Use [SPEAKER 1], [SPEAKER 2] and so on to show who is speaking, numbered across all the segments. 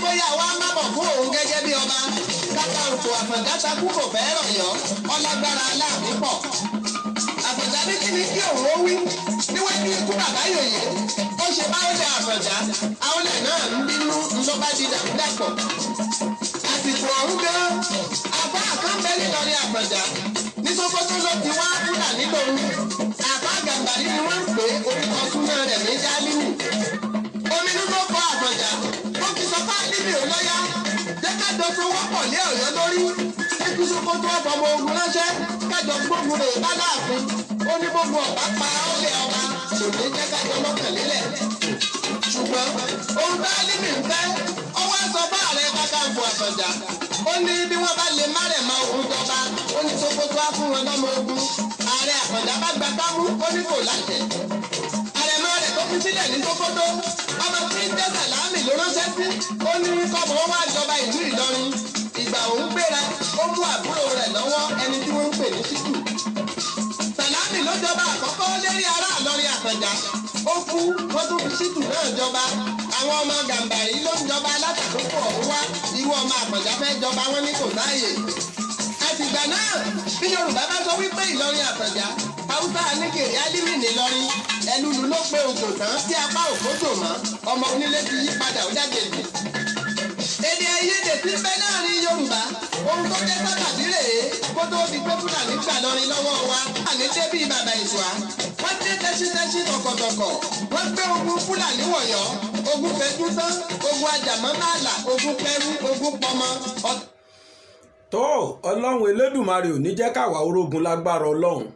[SPEAKER 1] bóyá wa má bọ̀ fún òun gẹ́gẹ́ bí ọba Kakanfò Àfọ̀njá takú kò fẹ́ rọ̀yọ́ ọlágbára aláàbí pọ̀. Àfọ̀njá ní kí ni kí òun ó wí níwájú ikú bàbá yòyè ó ṣe báwọlẹ̀ Àfọ̀njá àwọlẹ̀ náà ń bínú ńlọ́bá di dàrúdàpọ̀. Àsìkò ọ̀hún gan àbá àkànbẹ́ nítorí Àfọ̀njá ní Sókótó ló ti wá kúrà nítorí àbá Gàmbàrí ni wọ́n ń pè orúkọ súná rẹ̀ ní Jálímù. Ominú ló kọ Àfọ̀njá ó fi sọ fáálíbì ò lọ́yá jẹ́kájọ tó wọ́pọ̀ lé Ọ̀yọ́ lórí kíkú Sókótó ọ̀fọ̀mọ ogun ránṣẹ́ kájọ gbógun rè bá láàfin ó ní gbogbo ọ̀bá pa ọ́lẹ̀ ọba kò ní jẹ́kájọ mọ́kànlélẹ̀. Ṣùgbọ́n ohun fáálíbì ń fẹ́ ọwọ́ sọ bá ààrẹ Kakanfò Àfọ̀njá ó ní bí wọ́n bá lè má rẹ̀ máa òun jọba ó ní Sókótó á fún wọn lọ́mọ ogun. Ààrẹ Àfọ̀njá bá gba kámú ó ní kò láṣẹ. Àrẹ̀mọ rẹ̀ tó fi sílẹ̀ ní Sókótó ọmọ tí ń jẹ́ Sàlámì ló ránṣẹ́ sí ó ní kọ́mọ wá jọba ìlú Ìlọrin. Ìgbà òun gbéra ó mú àbúrò rẹ̀ lọ́wọ́ ẹni tí wọ́n ń pè ní Ṣítù. Sàlámì ló jọba àkọ́kọ́ lérí ará Ìlọrin Àfọ̀njá ó kú wọ́n tún fi Ṣítù náà jọba. Àwọn ọmọ Gàmbàrí ló ń jọba látàkókò ọ̀hún wá irú ọmọ Àfọ̀njá fẹ́ jọba wọn ní kò sáàyè. Àtìgbà náà bí Yorùbá bá sọ wípé Ìlọrin Àfọ̀njá Haúsá Aníkèrè Álímì n'Ìlọrin ẹlúlu ló pé odò tán tí apá òkótò mọ́ ọmọ onílé ti yí padà ó jágejì. Èdè àìyedè tí ń bẹ láàrin Yorùbá ohun tó jẹ́ sábàbí rèé kó tó di pé Fúlàní gbà lọrin lọ́wọ́ wa àní débí bàbá ìṣùà wọ́n dé tẹ́sítẹ́sí tọkọ̀tọkọ̀ wọ́n gbé ogun Fúlàní wọ̀yọ́ ogun fẹjú tán ogun ajàmọ́ máàlà ogun pẹ́rú ogun pọmọ.
[SPEAKER 2] tó Ọlọ́run Elédùmarè ò ní jẹ́ káwa orógun lágbára Ọlọ́run.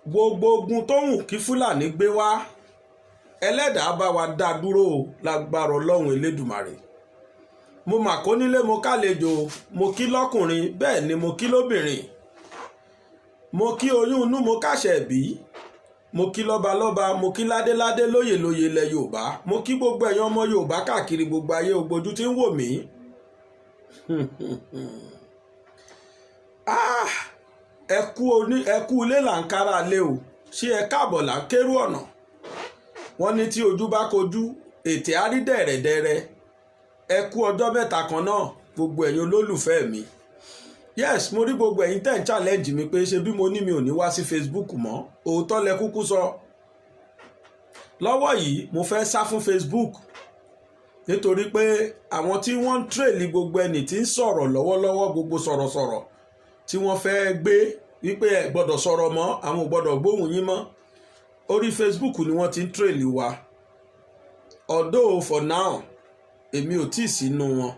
[SPEAKER 2] Gbogbo ogun tó wù kí Fúlàní gbé wá Ẹlẹ́dàá bá wa dá dúró lágbára Ọlọ́run Elédùmarè. Mo mà kó nílé mo kálejò mo kí lọ́kùnrin bẹ́ẹ̀ ni mo kí lóbìnrin. Mo kí oyún inú mo káṣẹ̀ bí mo kí lọ́balọ́ba mo kí ládéládé lóyè lóyè ilẹ̀ Yorùbá mo kí gbogbo ẹ̀yàn ọmọ Yorùbá káàkiri gbogbo ayé ogbojú tí ń wò mí. Ẹ kú ilé là ń kára lé o ṣé ẹ káàbọ̀ là ń kérú ọ̀nà. Wọ́n ní tí ojú bá kojú ètè á rí dẹ̀rẹ̀dẹ̀rẹ̀. Ẹ kú ọjọ́ mẹ́ta kan náà gbogbo ẹ̀yin olólùfẹ́ mi. Yes, mo rí gbogbo ẹ̀yin tẹ́ ń challenge mi pé ṣe bí mo ní mi ò ní wá sí Facebook mọ́ òótọ́ lẹ kúkú sọ. Lọ́wọ́ yìí mo fẹ́ sá fún Facebook nítorí pé àwọn tí wọ́n ń tírèlì gbogbo ẹni tí ń sọ̀rọ̀ lọ́wọ́lọ́wọ́ gbogbo sọ̀rọ̀sọ̀rọ̀ tí wọ́n fẹ́ gbé wípé ẹ gbọ́dọ̀ sọ̀rọ̀ mọ́ àwọn ò gbọ́dọ̀ gbóhùn yín mọ́ orí Facebook ni wọ́n ti ń tírèlì wa. Although for now èmi ò tíì sínú wọn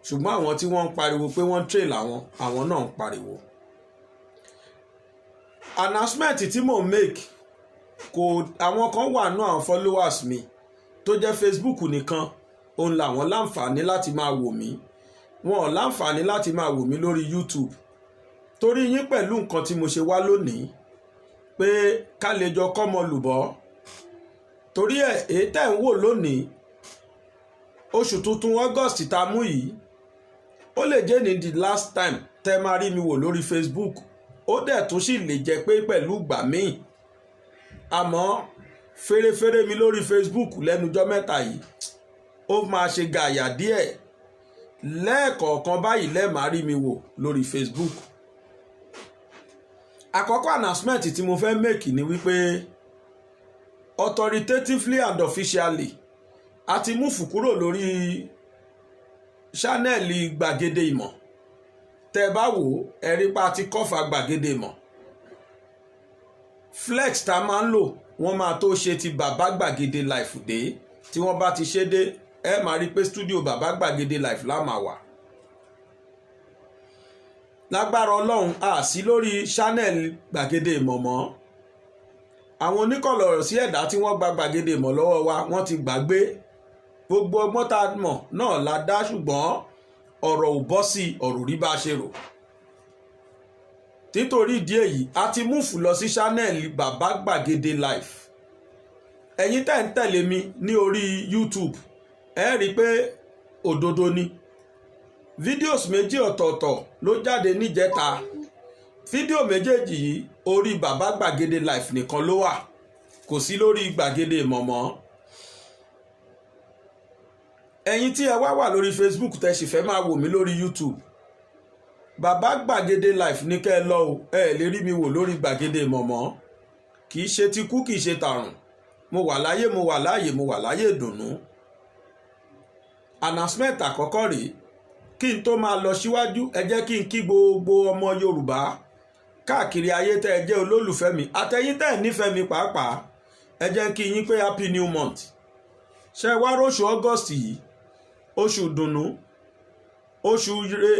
[SPEAKER 2] ṣùgbọ́n àwọn tí wọ́n ń pariwo pé wọ́n ń tírèlì àwọn náà ń pariwo. Announcement tí mò ń make kò àwọn kan wà nú àwọn followers mi tó jẹ́ Facebook nìkan òun làwọn láǹfààní láti máa wò mí wọn ò láǹfààní láti máa wò mí lórí YouTube torí yín pẹ̀lú nǹkan tí mo ṣe wá lónìí pé ká lè jọ kọ́mọ lùbọ́ torí ẹ̀ èyí tẹ́ ń wò lónìí oṣù tuntun August tá a mú yìí ó lè jẹ́ ní the last time tẹ́ máa rí mi wò lórí Facebook ó dẹ̀ tún sì lè jẹ́ pé pẹ̀lú ìgbà míì àmọ́ fẹ́rẹ́fẹ́rẹ́ mi lórí Facebook lẹ́nujọ́ mẹ́ta yìí ó máa ṣe gàyà díẹ̀ lẹ́ẹ̀kọ̀ọ̀kan báyìí lẹ́ẹ̀ máa rí mi wò lórí Facebook. Àkọ́kọ́ announcement tí mo fẹ́ make ni wípé authoritatively and officially a ti múfù kúrò lórí ṣánẹ́ẹ̀lì Gbàgede Ìmọ̀ tẹ́ bá wò ẹ̀rí pa ti kọ́fà Gbàgede Ìmọ̀ flex tá a máa ń lò wọ́n máa tó ṣe ti Bàbá Gbàgede Life dé tí wọ́n bá ti ṣe dé ẹ máa rí pé studio Bàbá Gbàgede Life la máa wà. Lágbára Ọlọ́run a sí lórí channel Gbàgede Ìmọ̀ mọ́ àwọn oníkọ̀lọ̀rọ̀ sí ẹ̀dá tí wọ́n gba Gbàgede Ìmọ̀ lọ́wọ́ wa wọ́n ti gbàgbé gbogbo ọgbọ́n tá a mọ̀ náà la dá ṣùgbọ́n ọ̀rọ̀ ò bọ́ sí ọ̀rọ̀ rí bá a ṣe rò. Títorí ìdí èyí a ti múfù lọ sí channel Bàbá Gbàgede Life. Ẹ̀yin tẹ́ ń tẹ̀lé mi ní orí YouTube ẹ rí i pé òdodo ni fídíòs méjì ọ̀tọ̀ọ̀tọ̀ ló jáde níjẹta fídíò méjèèjì yìí orí Bàbá Gbàgede Life nìkan ló wà kò sí lórí Gbàgede Ìmọ̀ mọ́. ẹ̀yin tí ẹ wà lórí Facebook tẹ́ sì fẹ́ máa wò mí lórí YouTube bàbá gbàgede life ní kẹ́ ẹ lọ o ẹ lè rí mi wò lórí gbàgede mọ̀mọ́ kì í ṣe tikú kì í ṣe tàrùn mo wà láyé mo wà láàyè mo wà láyé ìdùnnú. Announcement àkọ́kọ́ rèé kí n tó máa lọ síwájú ẹ jẹ́ kí n kí gbogbo ọmọ Yorùbá káàkiri ayé tẹ́ ẹ jẹ́ olólùfẹ́ mi àtẹ̀yin tẹ́ ẹ nífẹ̀ẹ́ mi pàápàá ẹ jẹ́ kí yín pé happy new month. ṣe wá róṣù August yìí oṣù dùnnú oṣù ire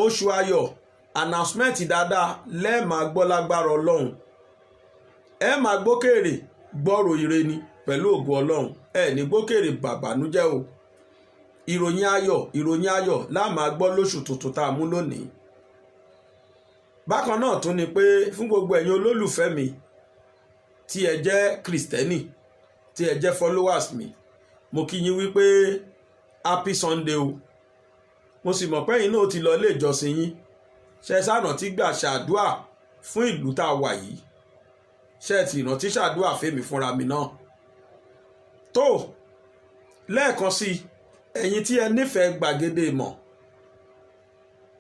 [SPEAKER 2] oṣù ayọ̀ announcement dáadáa lẹ́ẹ̀máa gbọ́ lágbára Ọlọ́run ẹ máa gbókèrè gbọ́rọ̀ ire ni pẹ̀lú ògo Ọlọ́run ẹ ní gbókèrè bàbánújẹ́ o ìròyìn ayọ̀ la máa gbọ́ lóṣù tuntun tá a mú lónìí. bákan náà tún ni pé fún gbogbo ẹ̀yin olólùfẹ́ mi tí ẹ jẹ́ kristẹni tí ẹ jẹ́ followers mi mo kí yín wípé happy Sunday o mo sì mọ̀ pé ẹ̀yin náà ti lọ ilé ìjọsìn yín ṣe ṣàrántí gbà ṣàdúà fún ìlú tá a wà yìí ṣe ti ìrántí ṣàdúà fèmí fúnra mi náà tó lẹ́ẹ̀kan sí ẹ̀yin tí ẹ nífẹ̀ẹ́ gbàgede ìmọ̀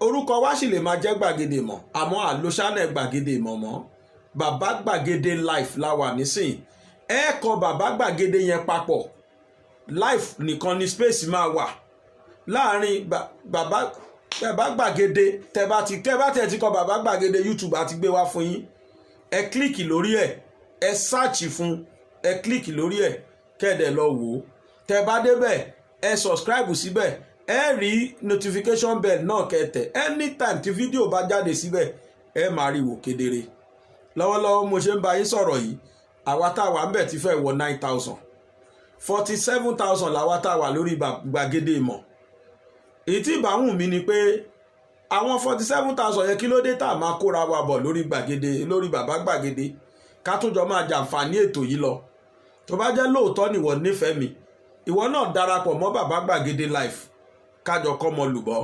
[SPEAKER 2] orúkọ wa sì lè máa jẹ́ gbàgede ìmọ̀ àmọ́ àlóṣánẹ̀ gbàgede ìmọ̀ mọ́ bàbá gbàgede life la wà nísìn ẹ kọ bàbá gbàgede yẹn papọ̀ life nìkan ni space máa wà láàrin bàbá gbàgede tẹ́ bá ti kọ bàbá gbàgede YouTube àti gbé wá fún yín ẹ kílíkì lórí ẹ sáàchì fún ẹ kílíkì lórí kẹ́ẹ̀dẹ̀ lọ wò ó tẹ́ bá débẹ̀ ẹ subscribe síbẹ̀ ẹ rí notification bell náà kẹ́tẹ̀ anytime tí fídíò bá jáde síbẹ̀ ẹ máa rí wò kedere. lọ́wọ́lọ́wọ́ mo ṣe ń bá yín sọ̀rọ̀ yìí àwa tá a wà ń bẹ̀ ti fẹ́ wọ 9,000 47,000 làwa tá a wà lórí gbàgede ìmọ̀. èyí tí ìbáwùn mi ni pé àwọn 47,000 yẹn kí ló dé tá a máa kóra wa bọ̀ lórí gbàgede lórí bàbá gbàgede ká tún jọ máa jàǹfààní ètò yìí lọ. tó bá jẹ́ lóòótọ́ nìwọ nífẹ̀ẹ́ mi ìwọ náà darapọ̀ mọ́ bàbá gbàgede life kájọ kọ́mọ lùbọ́.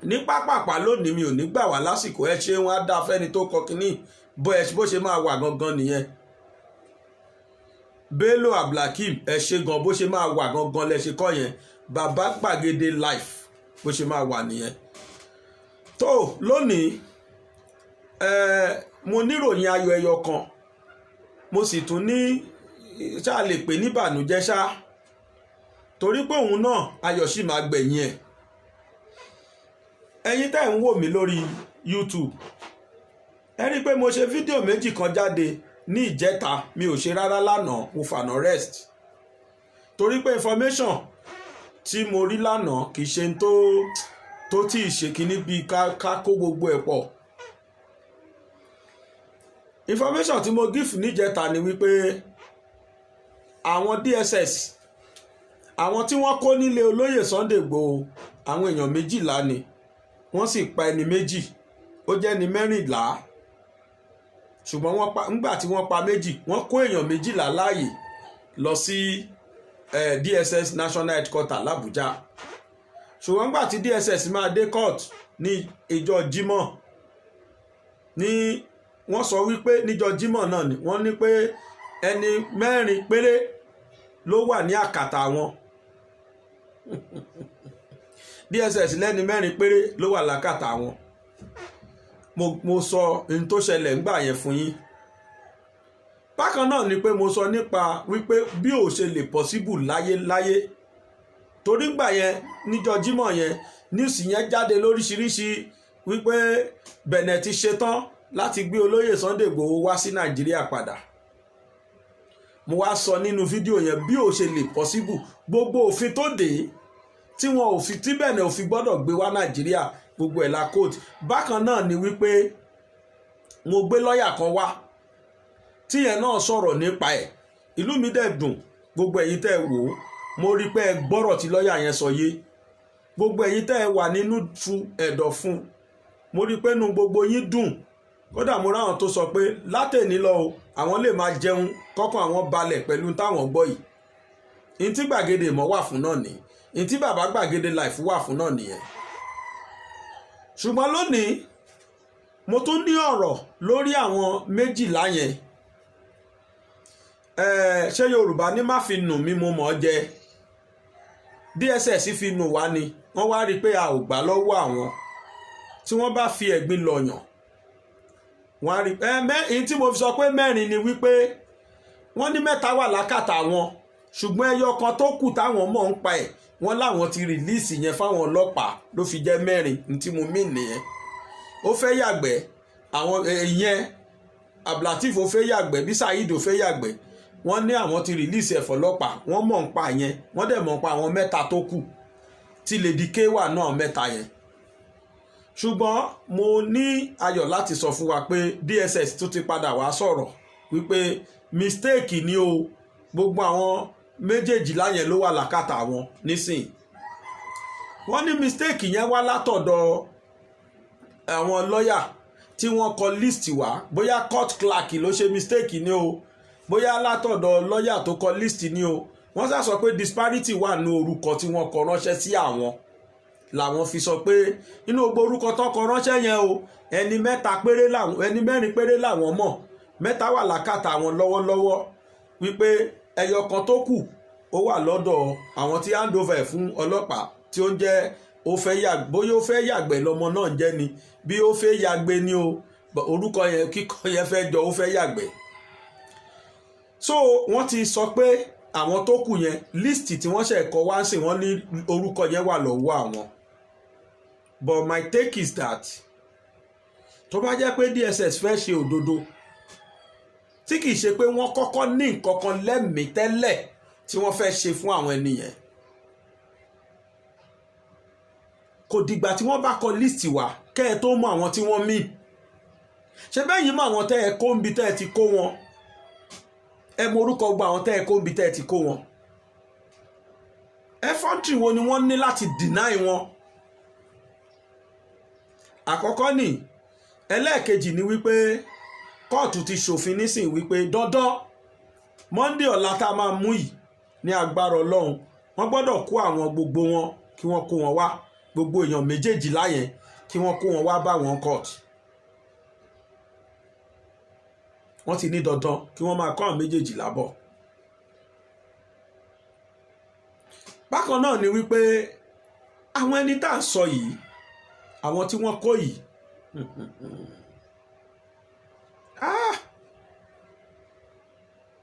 [SPEAKER 2] ní pápápá lónìí mi ò ní gbà wá lásìkò ẹ ṣe wọn á dá fẹ́ni tó kọ kínní bó ṣe máa wà gangan nìyẹn. Bello Abdulhakeem ẹ ṣe gan bó ṣe máa wà gangan lẹ ṣe kọ yẹn bàbá gbàgede life bó ṣe máa wà nìyẹn. tó lónìí mo níròyìn ayọ̀ ẹyọ kan mo sì tún ní ṣáà lè pè ní ìbànújẹ́ ṣá torí pé òun náà ayọ̀ sì máa gbẹ̀yìn ẹ̀. ẹ̀yin tẹ́ ń wò mí lórí YouTube ẹ rí i pé mo ṣe fídíò méjì kan jáde ní ìjẹta mi ò ṣe rárá lánàá mo fànà rest torí pé information tí mo rí lánàá kì í ṣe tó tí ì ṣe kíní bíi ká kó gbogbo ẹ̀ pọ̀. information tí mo give níjẹta ni wípé àwọn DSS àwọn tí wọ́n kó nílé olóyè Sunday Igboho àwọn èèyàn 12 ni wọ́n sì pa ẹni 2 ó jẹ́ ní 14 ṣùgbọ́n nígbà tí wọ́n pa 2 wọ́n kó èèyàn 12 láàyè lọ sí DSS National Headquarter l'Abuja ṣùgbọ́n nígbà tí DSS máa dé court ní ìjọ Jímọ̀ ní wọ́n sọ wípé níjọ Jímọ̀ náà ni wọ́n ní pé ẹni 4 péré ló wà ní àkàtà wọn DSS lẹ́ni 4 péré ló wà lákàtà wọn. mo sọ ohun tó ṣẹlẹ̀ ńgbà yẹn fún yín. bákan náà ni pé mo sọ nípa wípé bí ò ṣe lè possible láyé torí gbà yẹn níjọ Jímọ̀ yẹn news yẹn jáde lóríṣiríṣi wípé Benin ti ṣetán láti gbé olóyè Sunday Igboho wá sí Nàìjíríà padà. mo wá sọ nínú fídíò yẹn bí ò ṣe lè possible gbogbo òfin tó dé tí wọn ò fi tí Benin ò fi gbọ́dọ̀ gbé wá Nàìjíríà gbogbo ẹ̀ la kóòtù. bákan náà ni wípé mo gbé lọ́ọ̀yà kan wá tíyẹn náà sọ̀rọ̀ nípa ẹ̀ ìlú mi dẹ̀ dùn gbogbo ẹ̀yin tẹ́ ẹ wò ó mo rí pé ẹ gbọ́rọ̀ tí lọ́ọ̀yà yẹn sọ yé gbogbo ẹ̀yin tẹ́ ẹ wà nínú fu ẹ̀dọ̀ fún mo rí pé inú gbogbo yín dùn kódà mo ráwọn tó sọ pé látẹ̀ní lọ o àwọn lè máa jẹun kọ́kàn àwọn balẹ̀ pẹ̀lú táwọn gbọ́ yìí. ní tí gbàgede ìmọ̀ wà fún náà nìyí ní tí bàbá gbàgede life wà fún náà nìyẹn. ṣùgbọ́n lónìí mo tún ní ọ̀rọ̀ lórí àwọn 12 yẹn. ṣé Yorùbá ní má fi nù mí mo mọ̀ ọ́ jẹ DSS fi nù wá ni wọ́n wá rí i pé a ò gbà lọ́wọ́ àwọn tí wọ́n bá fi ẹ̀gbin lọ̀yàn wọ́n á rí èyí tí mo fi sọ pé mẹ́rin ni wípé wọ́n ní mẹ́ta wà lákàtà wọn ṣùgbọ́n ẹyọ kan tó kù táwọn mọ̀ ń pa ẹ̀ wọ́n láwọn ti rìlíìsì yẹn fáwọn ọlọ́pàá ló fi jẹ́ mẹ́rin ní tí mo mí nìyẹn ó fẹ́ yàgbẹ́ àwọn ìyẹn Abdulateef ó fẹ́ yàgbẹ́ bí Saheed ó fẹ́ yàgbẹ́ wọ́n ní àwọn ti rìlíìsì ẹ̀fọ́ ọlọ́pàá wọ́n mọ̀ ń pa yẹn wọ́n dẹ̀ mọ̀ ń pa àwọn mẹ́ta tó kù tí Lady K wà náà mẹ́ta yẹn ṣùgbọ́n mo ní ayọ̀ láti sọ fún wa pé DSS tó ti padà wá sọ̀rọ̀ wípé mistake ni o gbogbo àwọn méjèèjìlá yẹn ló wà lákàtà wọn nísìn wọ́n ní mistake yẹn wá látọ̀dọ̀ àwọn lọ́yà tí wọ́n kọ list wá bóyá court clerk ló ṣe mistake ni o bóyá látọ̀dọ̀ lọ́yà tó kọ list ni o wọ́n sá sọ pé disparity wà ní orúkọ tí wọ́n kọ ránṣẹ́ sí àwọn làwọn fi sọ pé inú gbogbo orúkọ tó kọ ránṣẹ́ yẹn o ẹni mẹ́rin péré làwọn mọ̀ mẹ́ta wà lákàtà àwọn lọ́wọ́lọ́wọ́ wípé ẹyọ kan tó kù ó wà lọ́dọ̀ àwọn tí handover ẹ̀ fún ọlọ́pàá tí ó ń jẹ́ bóyá ó fẹ́ yàgbẹ́ lọ́mọ náà jẹ́ ni bí ó fẹ́ yàgbẹ́ ni o orúkọ yẹn kíkọ yẹn fẹ́ jọ ó fẹ́ yàgbẹ́ so wọ́n ti sọ pé àwọn tó kù yẹn list tí wọ́n ṣe kọ wá sí wọ́n ní orúkọ yẹn wà lọ́wọ́ àwọn but my take is that tó bá jẹ́ pé DSS fẹ́ ṣe òdodo tí kìí ṣe pé wọ́n kọ́kọ́ ní nǹkan kan lẹ́mìí tẹ́lẹ̀ tí wọ́n fẹ́ ṣe fún àwọn ènìyàn kò dìgbà tí wọ́n bá kọ list wá kẹ́ ẹ tó mọ àwọn tí wọ́n mí ṣe bẹ́ẹ̀ yìí mọ àwọn tẹ́ ẹ kó ń bi tẹ́ ẹ ti kó wọn ẹ mọ orúkọ gbogbo àwọn tẹ́ ẹ kó ń bi tẹ́ ẹ ti kó wọn ẹfọ́ntì wo ni wọ́n ní láti deny wọn àkọ́kọ́ ni ẹlẹ́ẹ̀kejì ni wípé kóòtù ti ṣòfin nísìn wípé dandan Monday ọ̀la tá a máa mú yìí ní agbára Ọlọ́run wọ́n gbọ́dọ̀ kó àwọn gbogbo wọn kí wọ́n kó wọn wá gbogbo èèyàn méjèèjìlá yẹn kí wọ́n kó wọn wá bá wọn court wọ́n ti ní dandan kí wọ́n máa kọ́ àwọn méjèèjìlá bọ̀ bákan náà ni wípé àwọn ẹni tá à ń sọ yìí àwọn tí wọ́n kó yìí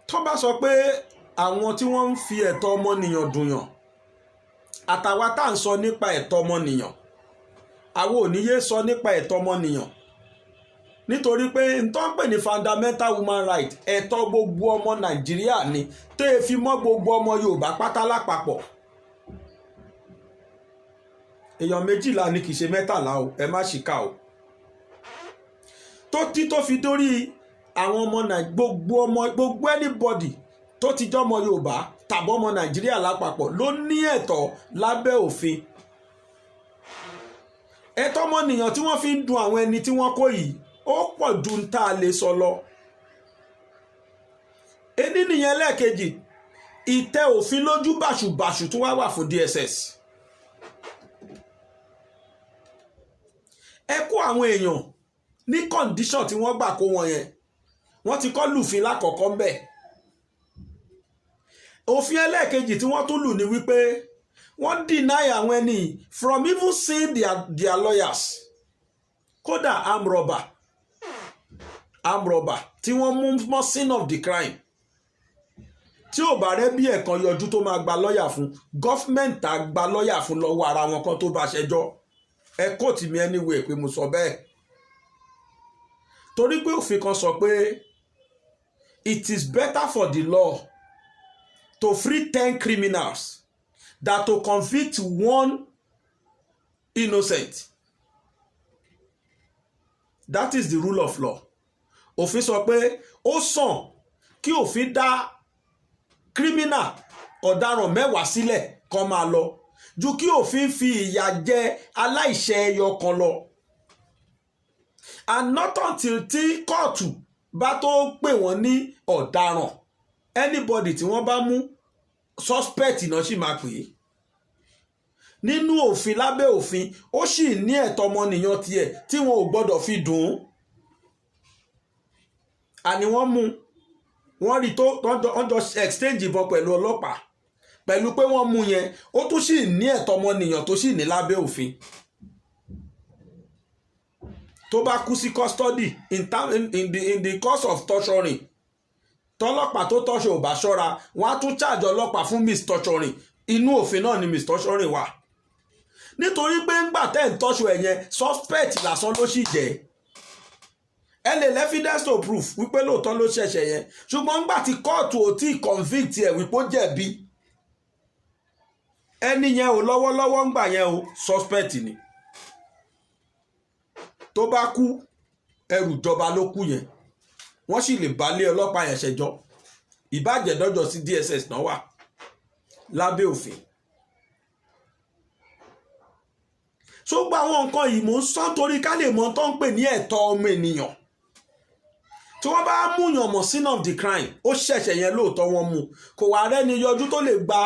[SPEAKER 2] tó bá sọ pé àwọn tí wọ́n ń fi ẹ̀tọ́ ọmọnìyàn dùnyàn àtàwa tá à ń sọ nípa ẹ̀tọ́ ọmọnìyàn àwọn ò ní yé sọ nípa ẹ̀tọ́ ọmọnìyàn nítorí pé n tó ń pè ní fundamental human right ẹ̀tọ́ gbogbo ọmọ Nàìjíríà ni tó e fi mọ́ gbogbo ọmọ Yorùbá pátá lápapọ̀ èèyàn méjìlá ni kì í ṣe mẹ́tàlá o ẹ má ṣìkà o tó fi dórí àwọn ọmọ gbogbo anybody tó ti jọmọ Yorùbá tàbí ọmọ Nàìjíríà lápapọ̀ ló ní ẹ̀tọ́ lábẹ́ òfin ẹ̀tọ́ ọmọnìyàn tí wọ́n fi ń dun àwọn ẹni tí wọ́n kó yìí ó pọ̀ ju ń tá a lè sọ lọ ẹni nìyẹn lẹ́ẹ̀kejì ìtẹ́ òfin lójú bàṣùbàṣù tó wá wà fún DSS ẹ kó àwọn èèyàn ní condition tí wọ́n gbà kó wọn yẹn wọ́n ti kọ́ lùfin lákọ̀ọ́kọ́ ń bẹ̀ òfin ẹlẹ́ẹ̀kejì tí wọ́n tún lù ní wípé wọ́n deny àwọn ẹni from even seeing their lawyers kódà arm robber tí wọ́n mú mọ́ scene of the crime tí ò bá rẹ́ bí ẹ̀kan yọjú tó máa gba lọ́yà fún gọ́fìmẹ̀ntì á gba lọ́yà fún lọ́wọ́ ara wọn kan tó bá ṣẹjọ́ ẹ kóòtù mi anyway pé mo sọ bẹ́ẹ̀ torí pé òfin kan sọ pé it is better for the law to free 10 criminals than to convict one innocent. That is the rule of law. Òfin sọ pé ó sàn kí òfin dá criminal ọ̀daràn 10 sílẹ̀ kó máa lọ ju kí òfin fi ìyà jẹ aláìṣẹ̀ ẹyọ kan lọ. And not until tí kóòtù bá tó pè wọ́n ní ọ̀daràn anybody tí wọ́n bá mú suspect náà sì máa pè é nínú òfin lábẹ́ òfin ó sì ní ẹ̀tọ́ ọmọnìyàn tiẹ̀ tí wọn ò gbọ́dọ̀ fi dùn ún àní wọ́n mú wọ́n rí tó wọ́n jọ exchange ìbọn pẹ̀lú ọlọ́pàá pẹ̀lú pé wọ́n mú yẹn ó tún sì ní ẹ̀tọ́ ọmọnìyàn tó sì ní lábẹ́ òfin. tó bá kú sí custody in the course of torturing, tọ́lọ́pàá tó tọ́ṣọ ò bá ṣọ́ra wọ́n á tún charge ọlọ́pàá fún mistorturing. Inú òfin náà ni mistorturing wà. Nítorí pé ńgbà tẹ́ ń tọ́ṣọ ẹ̀ yẹn suspect lásán ló sì jẹ́. Ẹ lè evidence to proof wípé lóòótọ́ ló ṣẹ̀ṣẹ̀ yẹn, ṣùgbọ́n ńgbà tí kóòtù ò tí convict ẹ̀ wípé ó jẹ̀bi, ẹni yẹn ò lọ́wọ́lọ́wọ́ ńgbà yẹn o suspect ni. Tó bá kú ẹrù ìjọba ló kú yẹn, wọ́n sì lè balẹ̀ ọlọ́pàá yẹn ṣẹjọ́, ìbàjẹ́ dọ́jọ́ sí DSS náà wà lábẹ́ òfin. So gba àwọn nǹkan yìí mò ń sọ torí ká lè mọ tó ń pè ní ẹ̀tọ́ ọmọ ènìyàn. Tí wọ́n bá múyàn mọ̀ sin of the crime, ó ṣẹ̀ṣẹ̀ yẹn lóòótọ́ wọn mú, kò wá rẹ́ni yọjú tó lè gba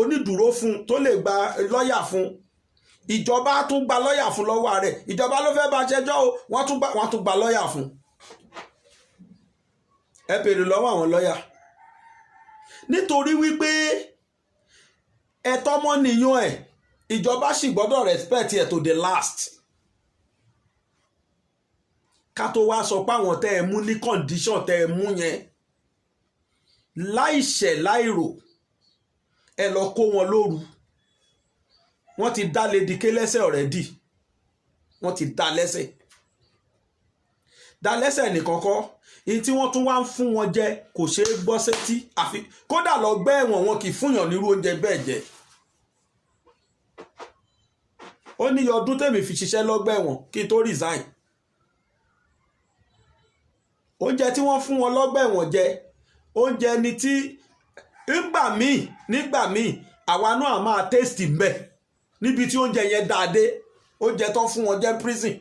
[SPEAKER 2] onídùúró fún, tó lè gba lọ́ọ̀yà fún. Ìjọba tún gba lọ́ọ̀yà fún lọ́wọ́ rẹ̀, ìjọba ló fẹ́ bá ṣẹjọ́ o, wọ́n tún gba lọ́ọ̀yà fún. Ẹ bèrè lọ́wọ́ àwọn lọ́ọ̀yà. Nítorí wípé ẹ̀tọ́ ọmọnìyàn ẹ̀, ìjọba sì gbọ́dọ̀ respect ẹ̀ to the last. Ká tó wá sọ pé àwọn tẹ́ ẹ mú ní condition tẹ́ ẹ mú yẹn láìṣẹ̀ láìrò ẹ lọ kó wọn lóru. Wọ́n ti dá Lédìké lẹ́sẹ̀ already. Wọ́n ti dá lẹ́sẹ̀. Dá lẹ́sẹ̀ nìkan kọ́, èyí tí wọ́n tún wá ń fún wọn jẹ kò ṣeé gbọ́ sétí, àfi kódà lọ gbẹ́ ẹ̀wọ̀n wọn kì í fúnyàn nírú oúnjẹ bẹ́ẹ̀ jẹ. Ó ní ọdún tèmi fi ṣiṣẹ́ lọ́gbà ẹ̀wọ̀n kí n tó resign. Oúnjẹ tí wọ́n fún wọn lọ́gbà ẹ̀wọ̀n jẹ, oúnjẹ ni tí nígbà míì àwa náà máa taste mbẹ̀ níbi tí oúnjẹ yẹn dáadé, oúnjẹ tó fún wọn jẹ́ prison.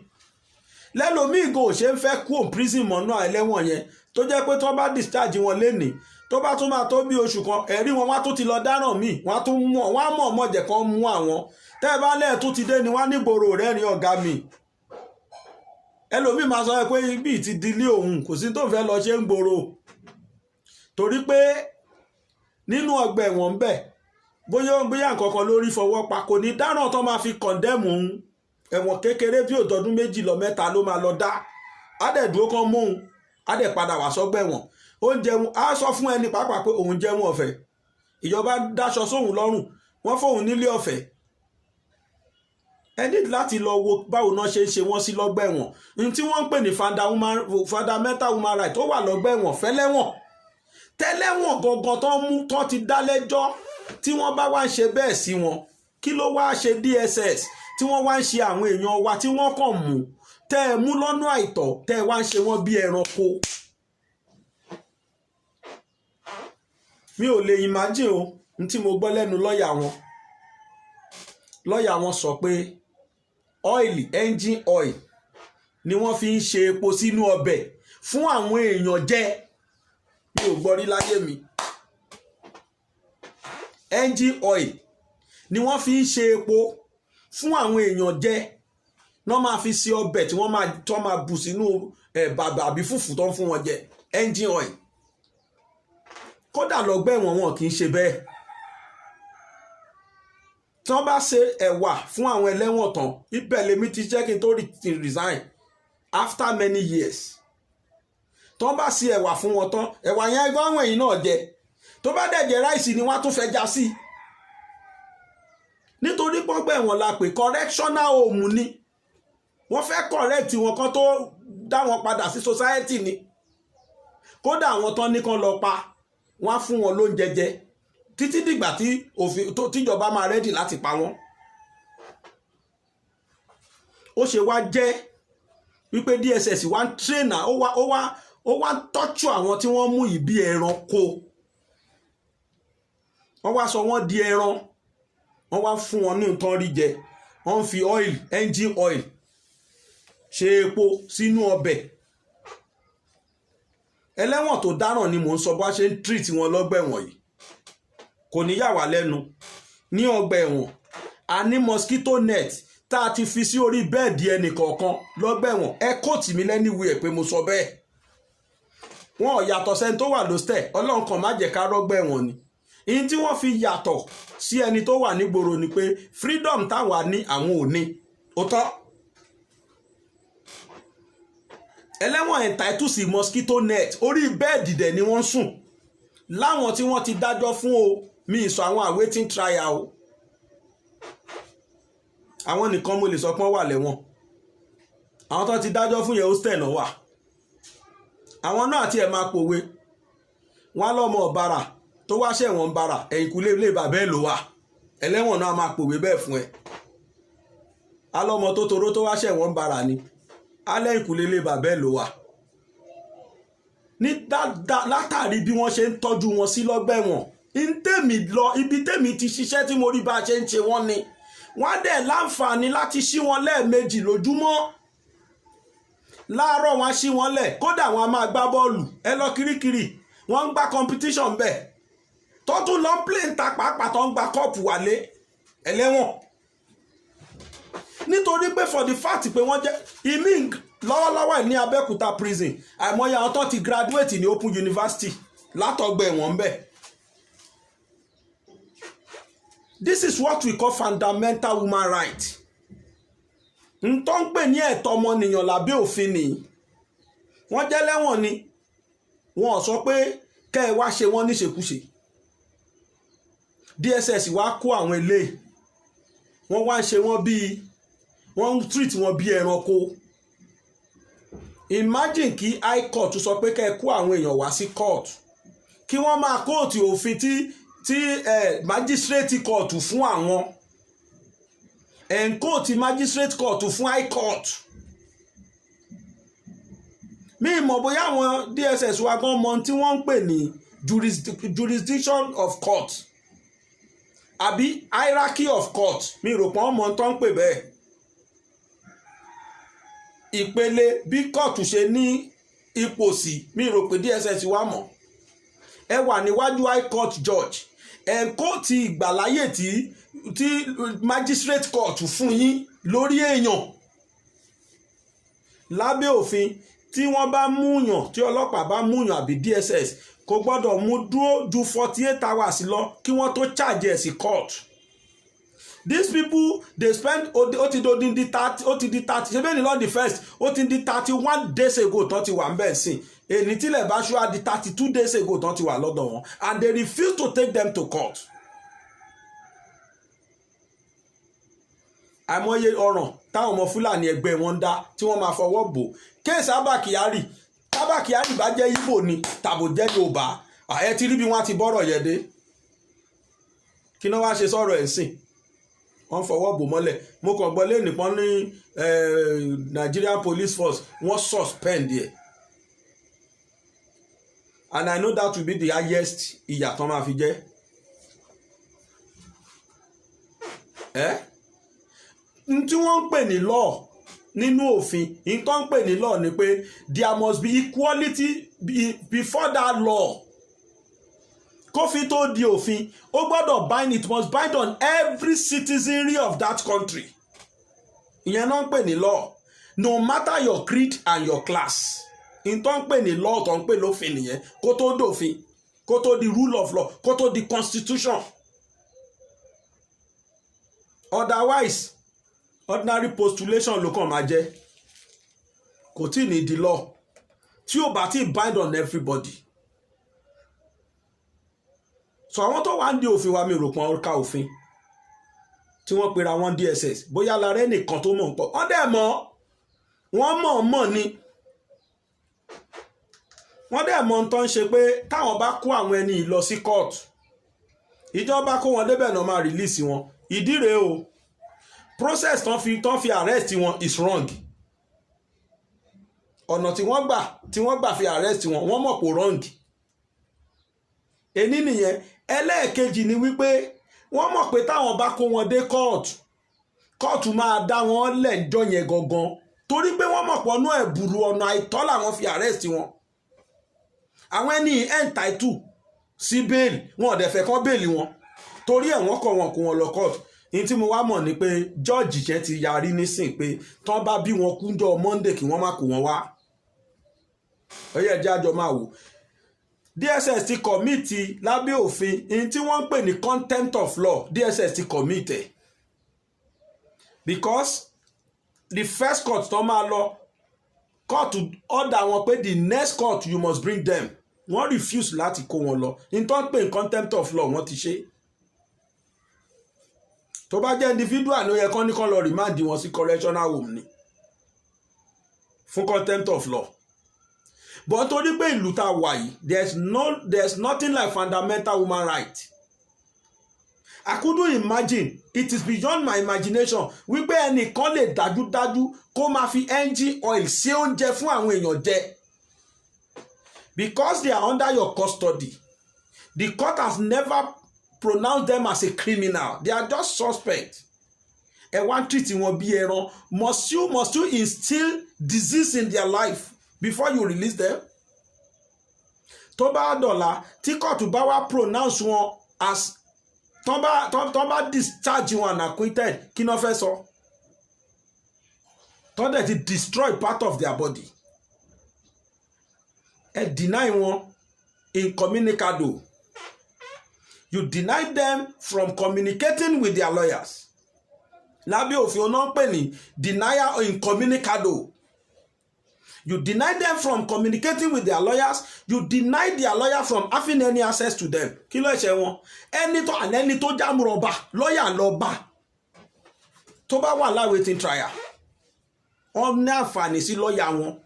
[SPEAKER 2] Lẹ́lòmíì gan ò ṣe ń fẹ́ kú òun prison mọ́nú ẹlẹ́wọ̀n yẹn, tó jẹ́ pé tó bá discharge wọn lénìí, tó bá tún máa tó bí oṣù kan, ẹ̀rí wọn wá tún ti lọ dáràn míì, wọ́n á mọ̀ ọmọ jẹ̀ kan mú àwọn. Tẹ́ ẹ bá lẹ́ẹ̀ tún ti dé ni wọ́n á nígboro rẹ̀ rí ọ̀gá mi. Ẹlòmíì máa sọ pé ibi ti dilé òun, kò sí tó fẹ́ lọ ṣe ń gbòòrò. Torí pé nínú ọgbà ẹ̀wọ̀n bẹ̀, bóyá nǹkan kan lórí fọwọ́ pa, kò ní dáràn tó máa fi condemn òun. Ẹ̀wọ̀n kékeré bí òdọdún 2 lọ 3 ló máa lọ dá. Á dẹ̀ dúró kan mú òun, á dẹ̀ padà wá sọ́gbà ẹ̀wọ̀n. Oúnjẹ á sọ fún ẹni pàápàá pé òun jẹun ọ̀fẹ́. Ìjọba dáṣọ sóhun lọ́rùn, wọ́n fóun nílé ọ̀fẹ́. Ẹ ní láti lọ wo báwo náà ṣe ń ṣe wọ́n sí lọ́gbà ẹ̀wọ̀n. Ní tí wọ́n ń pè ní fundamental human right tó wà lọ́gbà ẹ̀wọ̀n fẹ́lẹ́wọ̀n. Tẹ́lẹ́wọ̀n gangan tó mú tó ti dá lẹ́jọ́, tí wọ́n bá wá ń ṣe bẹ́ẹ̀ sí wọn, kí ló wá ṣe DSS tí wọ́n wá ń ṣe àwọn èèyàn wa tí wọ́n kàn mú tẹ́ ẹ mú lọ́nà àìtọ́, tẹ́ ẹ wá ń ṣe wọ́n bí ẹranko. Mi ò lè imagine o ní tí mo gbọ́ lẹ́nu lọ́ọ̀yà wọn. Lọ́ọ̀yà wọn sọ pé engine oil ni wọ́n fi ń ṣe epo sínú ọbẹ̀ fún àwọn èèyàn jẹ. Mi ò gbọ́ rí láyé mi. Engine oil ni wọ́n fi ń ṣe epo fún àwọn èèyàn jẹ. Náà máa fi ṣe ọbẹ̀ tí wọ́n máa bù sínú bàbà àbí fùfú tó ń fún wọn jẹ. Engine oil. Kódà lọ́gbà ẹ̀wọ̀n wọn kì í ṣe bẹ́ẹ̀. Tí wọ́n bá ṣe ẹ̀wà fún àwọn ẹlẹ́wọ̀n tán, ibẹ̀ lèmi ti jẹ́ kí n tó resign after many years. Tí wọ́n bá ṣe ẹ̀wà fún wọn tán, ẹ̀wà yẹn gbọ́n ẹ̀yìn náà jẹ. Tó bá dẹ̀ jẹ́ ráìsì ni wọ́n á tún fẹ́ já sí. Nítorí pọ́gbà ẹ̀wọ̀n la pè correctional home ni. Wọ́n fẹ́ correct wọn kan tó dá wọn padà sí society ni. Kódà àwọn tán ní kan lọ pa, wọ́n á fún wọn lóúnjẹ jẹ títí dìgbà tí tíjọba máa rẹ́dì láti pa wọ́n. Ó ṣe wá jẹ́ wípé DSS wá ń train, ó wá ń tọ́jú àwọn tí wọ́n mú ìbí ẹranko. Wọ́n wá sọ wọ́n di ẹran, wọ́n wá fún wọn ní nǹkan rí jẹ. Wọ́n fi engine oil ṣe epo sínú ọbẹ̀. Ẹlẹ́wọ̀n tó dáràn ni mò ń sọ bá ṣe ń treat wọn lọ́gbà ẹ̀wọ̀n yìí. Kò ní yà wá lẹ́nu. Ní ọgbà ẹ̀wọ̀n, a ní mosquito net tá a ti fi sí orí bẹ́ẹ̀dì ẹnì kọ̀ọ̀kan lọ́gbà ẹ̀wọ̀n. Ẹ kóòtì mi lẹ́niwẹ̀ pé mo sọ bẹ́ẹ̀. Wọn ò yàtọ̀ sẹ́ni tó wà lóstẹ̀, Ọlọ́run kan má jẹ́ ká rọ́gbà ẹ̀wọ̀n ni. ihun tí wọ́n fi yàtọ̀ sí ẹni tó wà nígboro ni pé freedom táwa ní àwọn ò ní ó tọ́. ẹlẹ́wọ̀n entitled sí mosquito net orí bẹ́ẹ̀dì dẹ̀ ni wọ́n sùn láwọn tí wọ́n ti dájọ́ fún o mi sọ àwọn awaiting trial o àwọn nìkan mo lè sọ pé wọ́n wà lẹ́wọ̀n àwọn tó ti dájọ́ fún yẹn hostel náà wà àwọn náà àti ẹ̀ máa pòwe wọn á lọ́mọ ọ̀bàrà tó wá ṣẹ̀wọ̀n bàrà ẹ̀yìnkùlé ilé bàbá ẹ̀ ló wà ẹlẹ́wọ̀n náà máa pòwe bẹ́ẹ̀ fún ẹ alọ́mọ tó toró tó wá ṣẹ̀wọ̀n bàrà ni alẹ́ ìkùlé ilé bàbá ẹ̀ ló wà ní dáadáa látàrí bí wọ́n ṣe ń tọ́jú wọn sí lọ́gbà ẹ̀wọ̀n ibi tèmi ti ṣiṣẹ́ tí mo rí bá a ṣe ń ṣe wọ́n ni wọ́n á dẹ̀ láǹfààní láti ṣí wọn lẹ́ẹ̀mejì lójúmọ́ láàárọ̀ wọn á ṣí wọn lẹ̀ kódà wọn á máa gbá bọ́ọ̀lù ẹ lọ kirikiri wọ́n ń gba competition bẹ́ẹ̀ tó tún lọ play ń ta pàápàá tó ń gba kọ́ọ̀pù wálé ẹlẹ́wọ̀n nítorí pé for the fact pé wọ́n jẹ́ ìmí lọ́wọ́lọ́wọ́ ní Abẹ́òkúta prison àìmọye àwọn tó ti graduate ní Open University látọgbà ẹ̀wọ̀n bẹ́ẹ̀. This is what we call fundamental human right. n tó ń pè ní ẹ̀tọ́ ọmọnìyàn lábẹ́ òfin nìyí wọ́n jẹ́ lẹ́wọ̀n ni wọ́n sọ pé kẹ́ ẹ wá ṣe wọ́n níṣekúṣe DSS wá kó àwọn eléyìí wọ́n wá ń ṣe wọ́n bíi wọ́n ń treat wọn bíi ẹranko. Imagine kí high court sọ pé kẹ́ ẹ kó àwọn èèyàn wá sí court kí wọ́n máa kóòtù òfin tí magistrate court fún àwọn kóòtù magistrate court fún high court. mi mọ̀ bóyá àwọn DSS wa gan mọ̀ tí wọ́n ń pè ní jurisdiction of court àbí hierarchy of court mi rò pé wọ́n mọ̀ tó ń pè bẹ́ẹ̀. ìpele bí kóòtù ṣe ní ipò sí mi rò pé DSS wa mọ̀ ẹ wà níwájú high court judge kóòtù ìgbàláyè tí magistrate court fún yín lórí èèyàn lábẹ́ òfin tí wọ́n bá múyàn tí ọlọ́pàá bá múyàn àbí DSS kò gbọ́dọ̀ mú dúró ju 48 hours lọ kí wọ́n tó charge ẹ̀ sí court. These people they spend ó ti di 30 ṣe bẹ́ẹ̀ ni lọ́ọ́ the first ó ti di 31 days ago tán ti wà ń bẹ̀ sí èyí tílẹ̀ bá ṣú á di 32 days ago tán ti wà lọ́dọ̀ wọn and they refuse to take them to court. àìmọye ọ̀ràn táwọn ọmọ Fúlàní ẹgbẹ́ wọn ń dá tí wọ́n máa fọwọ́ bò kéèsì Abba Kyari bá jẹ́ Ìgbò ni tàbó jẹ́ Yorùbá ẹ ti rí bí wọ́n ti bọ́rọ̀ yẹn dé kí náà wá ṣe sọ̀rọ̀ ẹ̀ sìn wọ́n fọwọ́ bò mọ́lẹ̀ mo kàn gbọ́ lẹ́nu pọ́n ní Nigerian Police Force wọ́n suspend ẹ̀ and I know that will be the highest ìyà tán máa fi jẹ́ tí wọ́n ń pè ní law nínú òfin ní tó ń pè ní law ni pé there must be equality before that law kófin tó di òfin ó gbọ́dọ̀ bind it must bind on every citizenry of that country ìyẹn náà ń pè ní law no matter your creed and your class ní tó ń pè ní law tó ń pè lófin nìyẹn kó tó dòfin kó tó di rule of law kó tó di constitution otherwise ordinary postulation ló kàn máa jẹ́ kò tí ní di law tí ó bá ti bind on everybody. So àwọn tó wà ń di òfin wa mi rò pọ́n ká òfin tí wọ́n pera wọn DSS bóyá lára ẹnìkan tó mọ̀ ń pọ̀ wọ́n dẹ̀ mọ̀ wọ́n mọ̀ ni wọ́n dẹ̀ mọ̀ ń tán ṣe pé táwọn bá kó àwọn ẹni lọ sí court ìjọba kó wọn débẹ̀ náà máa release wọn ìdí rèé o process tán fi arrest wọn is wrong ọ̀nà tí wọ́n gbà fi arrest wọn wọ́n mọ̀ pé wrong èní nìyẹn ẹlẹ́ẹ̀kejì ni wípé wọ́n mọ̀ pé táwọn bá kó wọn dé kóòtù máa dá wọn lẹ́jọ́ yẹn gangan torí pé wọ́n mọ̀ pé ọ̀nà ẹ̀bùrú ọ̀nà àìtọ́ làwọn fi arrest wọn àwọn ẹni entitled sí bẹ́ẹ̀lì wọn ò dẹ̀ fẹ́ kán bẹ́ẹ̀lì wọn torí ẹ̀ wọ́n kọ̀ wọn kó wọn lọ kóòtù ní tí mo wá mọ̀ ni pé jọ́ọ̀jì yẹn ti yarí nísìn pé tán bá bí wọn kúnjọ́ Monday kí wọ́n má kó wọn wá ọyẹ́ ẹjẹ́ àjọ máa wò DSS ti commit lábẹ́ òfin in tí wọ́n ń pè ní contempt of law. DSS ti commit ẹ̀ because the first court tó máa lọ court order wọn pé the next court you must bring them. Wọ́n refuse láti kó wọn lọ in tó ń pè ní contempt of law wọ́n ti ṣe. Tó bá jẹ́ individual ló yẹ kán ní kán lọ remand wọn sí correctional home ni fún contempt of law. But torí pé ìlú tá wà yìí there's nothing like fundamental human right. I couldn't imagine, it is beyond my imagination wípé ẹnìkan lè dájúdájú kó máa fi engine oil ṣe oúnjẹ fún àwọn èèyàn jẹ because they are under your custody. The court has never pronounced them as a criminal. They are just suspects. Ẹ wá treat wọn bí ẹran. Must you instill disease in their life before you release them? Tó bá dọ̀la tí court bá wá pronounce wọn as tó bá discharge wọn unacquitted kí ló fẹ́ sọ? Tó dẹ̀ ti destroy part of their body. Ẹ deny wọn incommunicado. You deny them from communicating with their lawyers. Lábẹ́ òfin ọ̀nà ń pè ní denial incommunicado. You deny them from communicating with their lawyers. You deny their lawyer from having any access to them. Kí ló ṣe wọn? Ẹni tó jámúrọ̀bà lọ́yà lọ bá tó bá wà láwaiting trial. Wọ́n ní àǹfààní sí lọ́yà wọn.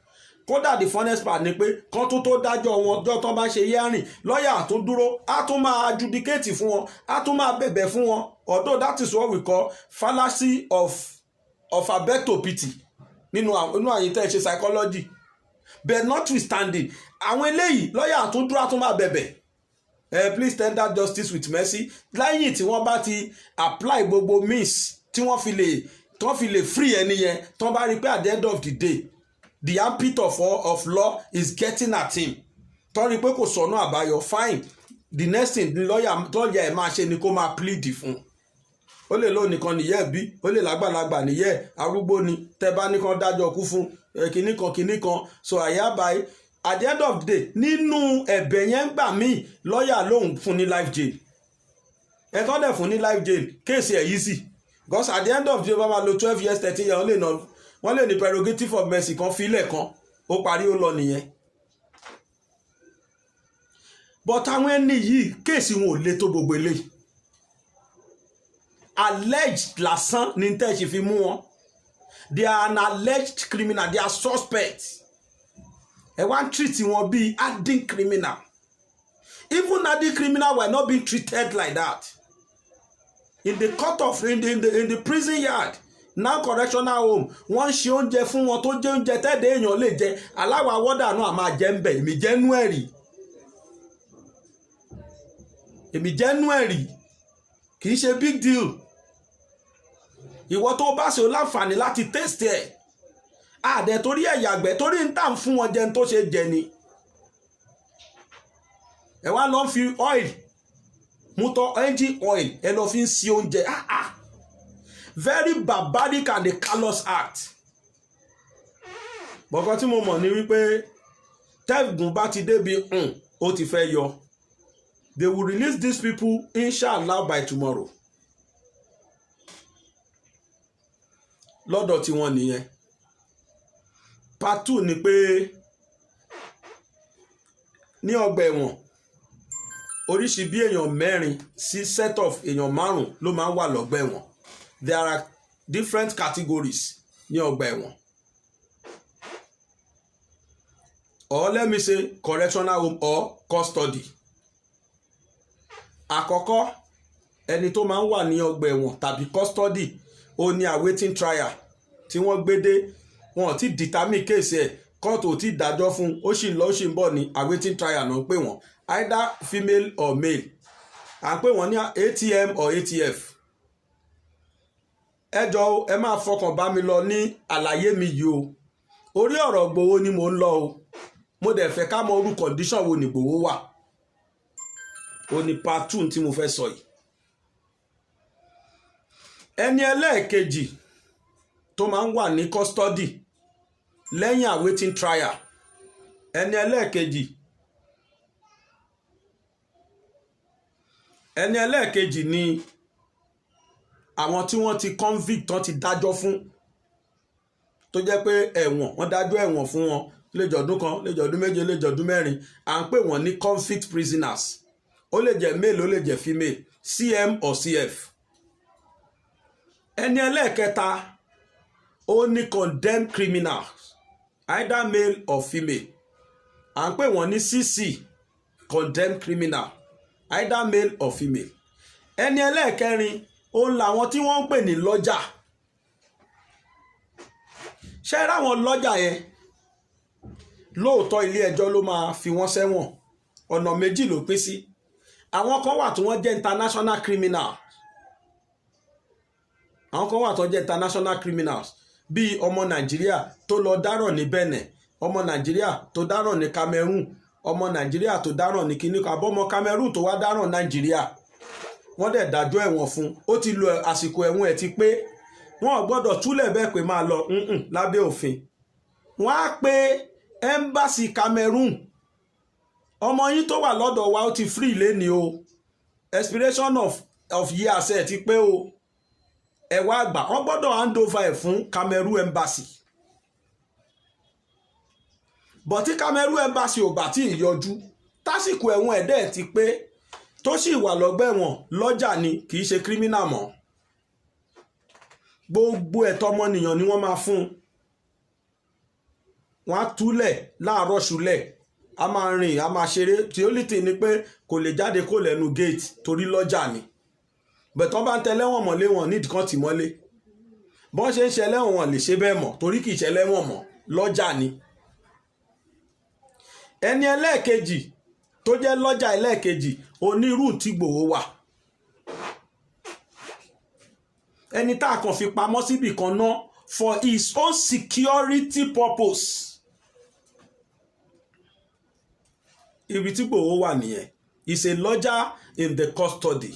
[SPEAKER 2] Kódà the funnest part ni pé kán tó dájọ́ wọn ọjọ́ tó bá ṣe hearing lọ́yà tó dúró á tún máa adjudicate fún wọn á tún máa bẹ̀bẹ̀ fún wọn. Although that is what we call fallacy of abet to pity nínú àyè tẹ́ ṣe psychology. But notwithstanding àwọn eléyìí lọ́yà tó dúró á tún máa bẹ̀bẹ̀ please tender justice with mercy lẹ́yìn tí wọ́n bá ti apply gbogbo means tí wọ́n fi lè free ẹni yẹn tó bá rí pé at the end of the day the armpit of law is getting at him. Torí pé kò sọ̀nà àbáyọ fine. The next thing lọ́yà ẹ̀ máa ṣe ni kó máa plead fún. Ó lè lóun nìkan nìyẹ́ bí ó lè lágbàlagbà nìyẹ́ arúgbó ni tẹ́ bá nìkan dájọ́ kú fún kinní kan so àyàbáyé at the end of the day nínú ẹ̀bẹ̀ yẹn gbà míì lọ́yà lóun fún ní life jail. Ẹ̀kọ́ dẹ̀ fún ní life jail kéèsì ẹ̀ easy because at the end of the day wọ́n máa lo 12 years 13 years wọ́n lè ní prerogative of mercy kan fílẹ̀ kan ó parí ó lọ nìyẹn. But àwọn ẹni yìí kéèsì wọn ò le tó gbogbo eléyìí. Alleged lásán ní tẹ́ ṣe fi mú wọn. They are an alleged criminal. They are suspects. Ẹ wá ń treat wọn bí hardened criminal. Even hardened criminal were not being treated like that. In the court of in the prison yard. Now correctional home wọ́n ṣe oúnjẹ fún wọn tó jẹ oúnjẹ tẹ́ẹ̀dẹ̀ èèyàn lè jẹ aláwa wọ́dà náà máa jẹ ń bẹ̀ èmi jẹ́ nú ẹ̀rí kì í ṣe big deal. Ìwọ tó bá ṣe o láǹfààní láti taste ẹ̀ àdẹ torí ẹ̀yàgbẹ́ torí ń tà ń fún wọn jẹun tó ṣe jẹ ni. Ẹ wá lọ fi oil motor engine oil ẹ lọ fi ń ṣe oúnjẹ very barbaric and a callous act. Bọ̀kan tí mo mọ̀ ní wípé tẹ́gùn bá ti débi ó ti fẹ́ yọ. They will release these people inshallah by tomorrow. Lọ́dọ̀ tí wọ́n nìyẹn. Part 2 ni pé ní ọgbà ẹ̀wọ̀n oríṣi bí èèyàn mẹ́rin sí set of èèyàn 5 ló máa ń wà lọ́gbà ẹ̀wọ̀n. There are different categories ní ọgbà ẹ̀wọ̀n. Or let me say correctional home or custody. Àkọ́kọ́ ẹni tó máa ń wà ní ọgbà ẹ̀wọ̀n tàbí custody ó ní awaiting trial tí wọ́n gbé dé wọn ti determine case ẹ̀ court ò ti dájọ́ fún ó sì ń bọ̀ ní awaiting trial náà pé wọ́n either female or male à ń pè wọ́n ní ATM or ATF. Ẹ jọ̀ọ́ ẹ máa fọkàn bá mi lọ ní àlàyé mi yìí o orí ọ̀rọ̀ Ìgbòho ni mò ń lọ o mo dẹ̀ fẹ́ ká mọ orú condition wo ni Ìgbòho wà ó ní part 2 tí mo fẹ́ sọ yìí. Ẹni ẹlẹ́ẹ̀kejì tó máa ń wà ní custody lẹ́yìn awaiting trial ẹni ẹlẹ́ẹ̀kejì ẹni ẹlẹ́ẹ̀kejì ni àwọn tí wọ́n ti convict tán ti dájọ́ fún tó jẹ́ pé ẹ̀wọ̀n wọ́n dájọ́ ẹ̀wọ̀n fún wọn lè jẹ́ ọdún kan lè jẹ́ ọdún méje lè jẹ́ ọdún mẹ́rin à ń pè wọ́n ní convict prisoners ó lè jẹ́ male ó lè jẹ́ female CM or CF. ẹni ẹlẹ́ẹ̀kẹta ó ní condemned criminals either male or female à ń pè wọ́n ní CC condemned criminal either male or female. ẹni ẹlẹ́ẹ̀kẹrin òun làwọn tí wọ́n ń pè ní lọ́jà. ṣé ráwọn lọ́jà yẹn lóòótọ́ ilé ẹjọ́ ló máa fi wọ́n sẹ́wọ̀n ọ̀nà méjì ló pín sí. àwọn kan wà tí wọ́n jẹ́ international criminals àwọn kan wà tó jẹ́ international criminals bíi ọmọ nàìjíríà tó lọ dáràn ní Benin, ọmọ nàìjíríà tó dáràn ní Cameroon, ọmọ nàìjíríà tó dáràn ní kíní kan àbọ̀mọ Cameroon tó wá dáràn nàìjíríà wọ́n dẹ̀ dájọ́ ẹ̀wọ̀n fún ó ti lo àsìkò ẹ̀wọ̀n ẹ̀ ti pé wọ́n ò gbọ́dọ̀ túlẹ̀ bẹ́ẹ̀ pé máa lọ lábẹ́ òfin. wọ́n á pe embassy Cameroon ọmọ yín tó wà lọ́dọ̀ wa ó ti free lẹ́ni o expiration of years ẹ̀ ti pé o ẹ̀wà àgbà wọ́n gbọ́dọ̀ hand over ẹ̀ fún Cameroon embassy. but tí Cameroon embassy ò bá tí ì yọjú tásìkò ẹ̀wọ̀n ẹ̀dẹ́ ti pé tó sì wà lọ́gbà ẹ̀wọ̀n lọ́jà ni kì í ṣe criminal mọ́. gbogbo ẹ̀tọ́ ọmọnìyàn ni wọ́n máa fún un. wọ́n á túlẹ̀ láàárọ̀ ṣúlẹ̀ a máa rìn a máa ṣeré tí ó lè tì ní pé kò lè jáde kó lẹ́nu gate torí lọ́jà ni. bẹ̀tọ́ bá ń tẹ́lẹ́wọ̀n mọ́lé wọn nídìí kan tì mọ́lé bọ́n ṣe ń ṣẹlẹ́wọ̀n wọn lè ṣe bẹ́ẹ̀ mọ́ torí kì í ṣẹlẹ́wọ̀n mọ́ lọ́jà ni. ẹni ẹlẹ́ẹ̀kejì tó jẹ́ lọ́jà ẹlẹ́ẹ̀kejì onírú tí Ìgbòho wà ẹni tá a kàn fi pamọ́ síbì kan ná for his own security purpose. ibi tí Ìgbòho wà nìyẹn is a lodger in the custody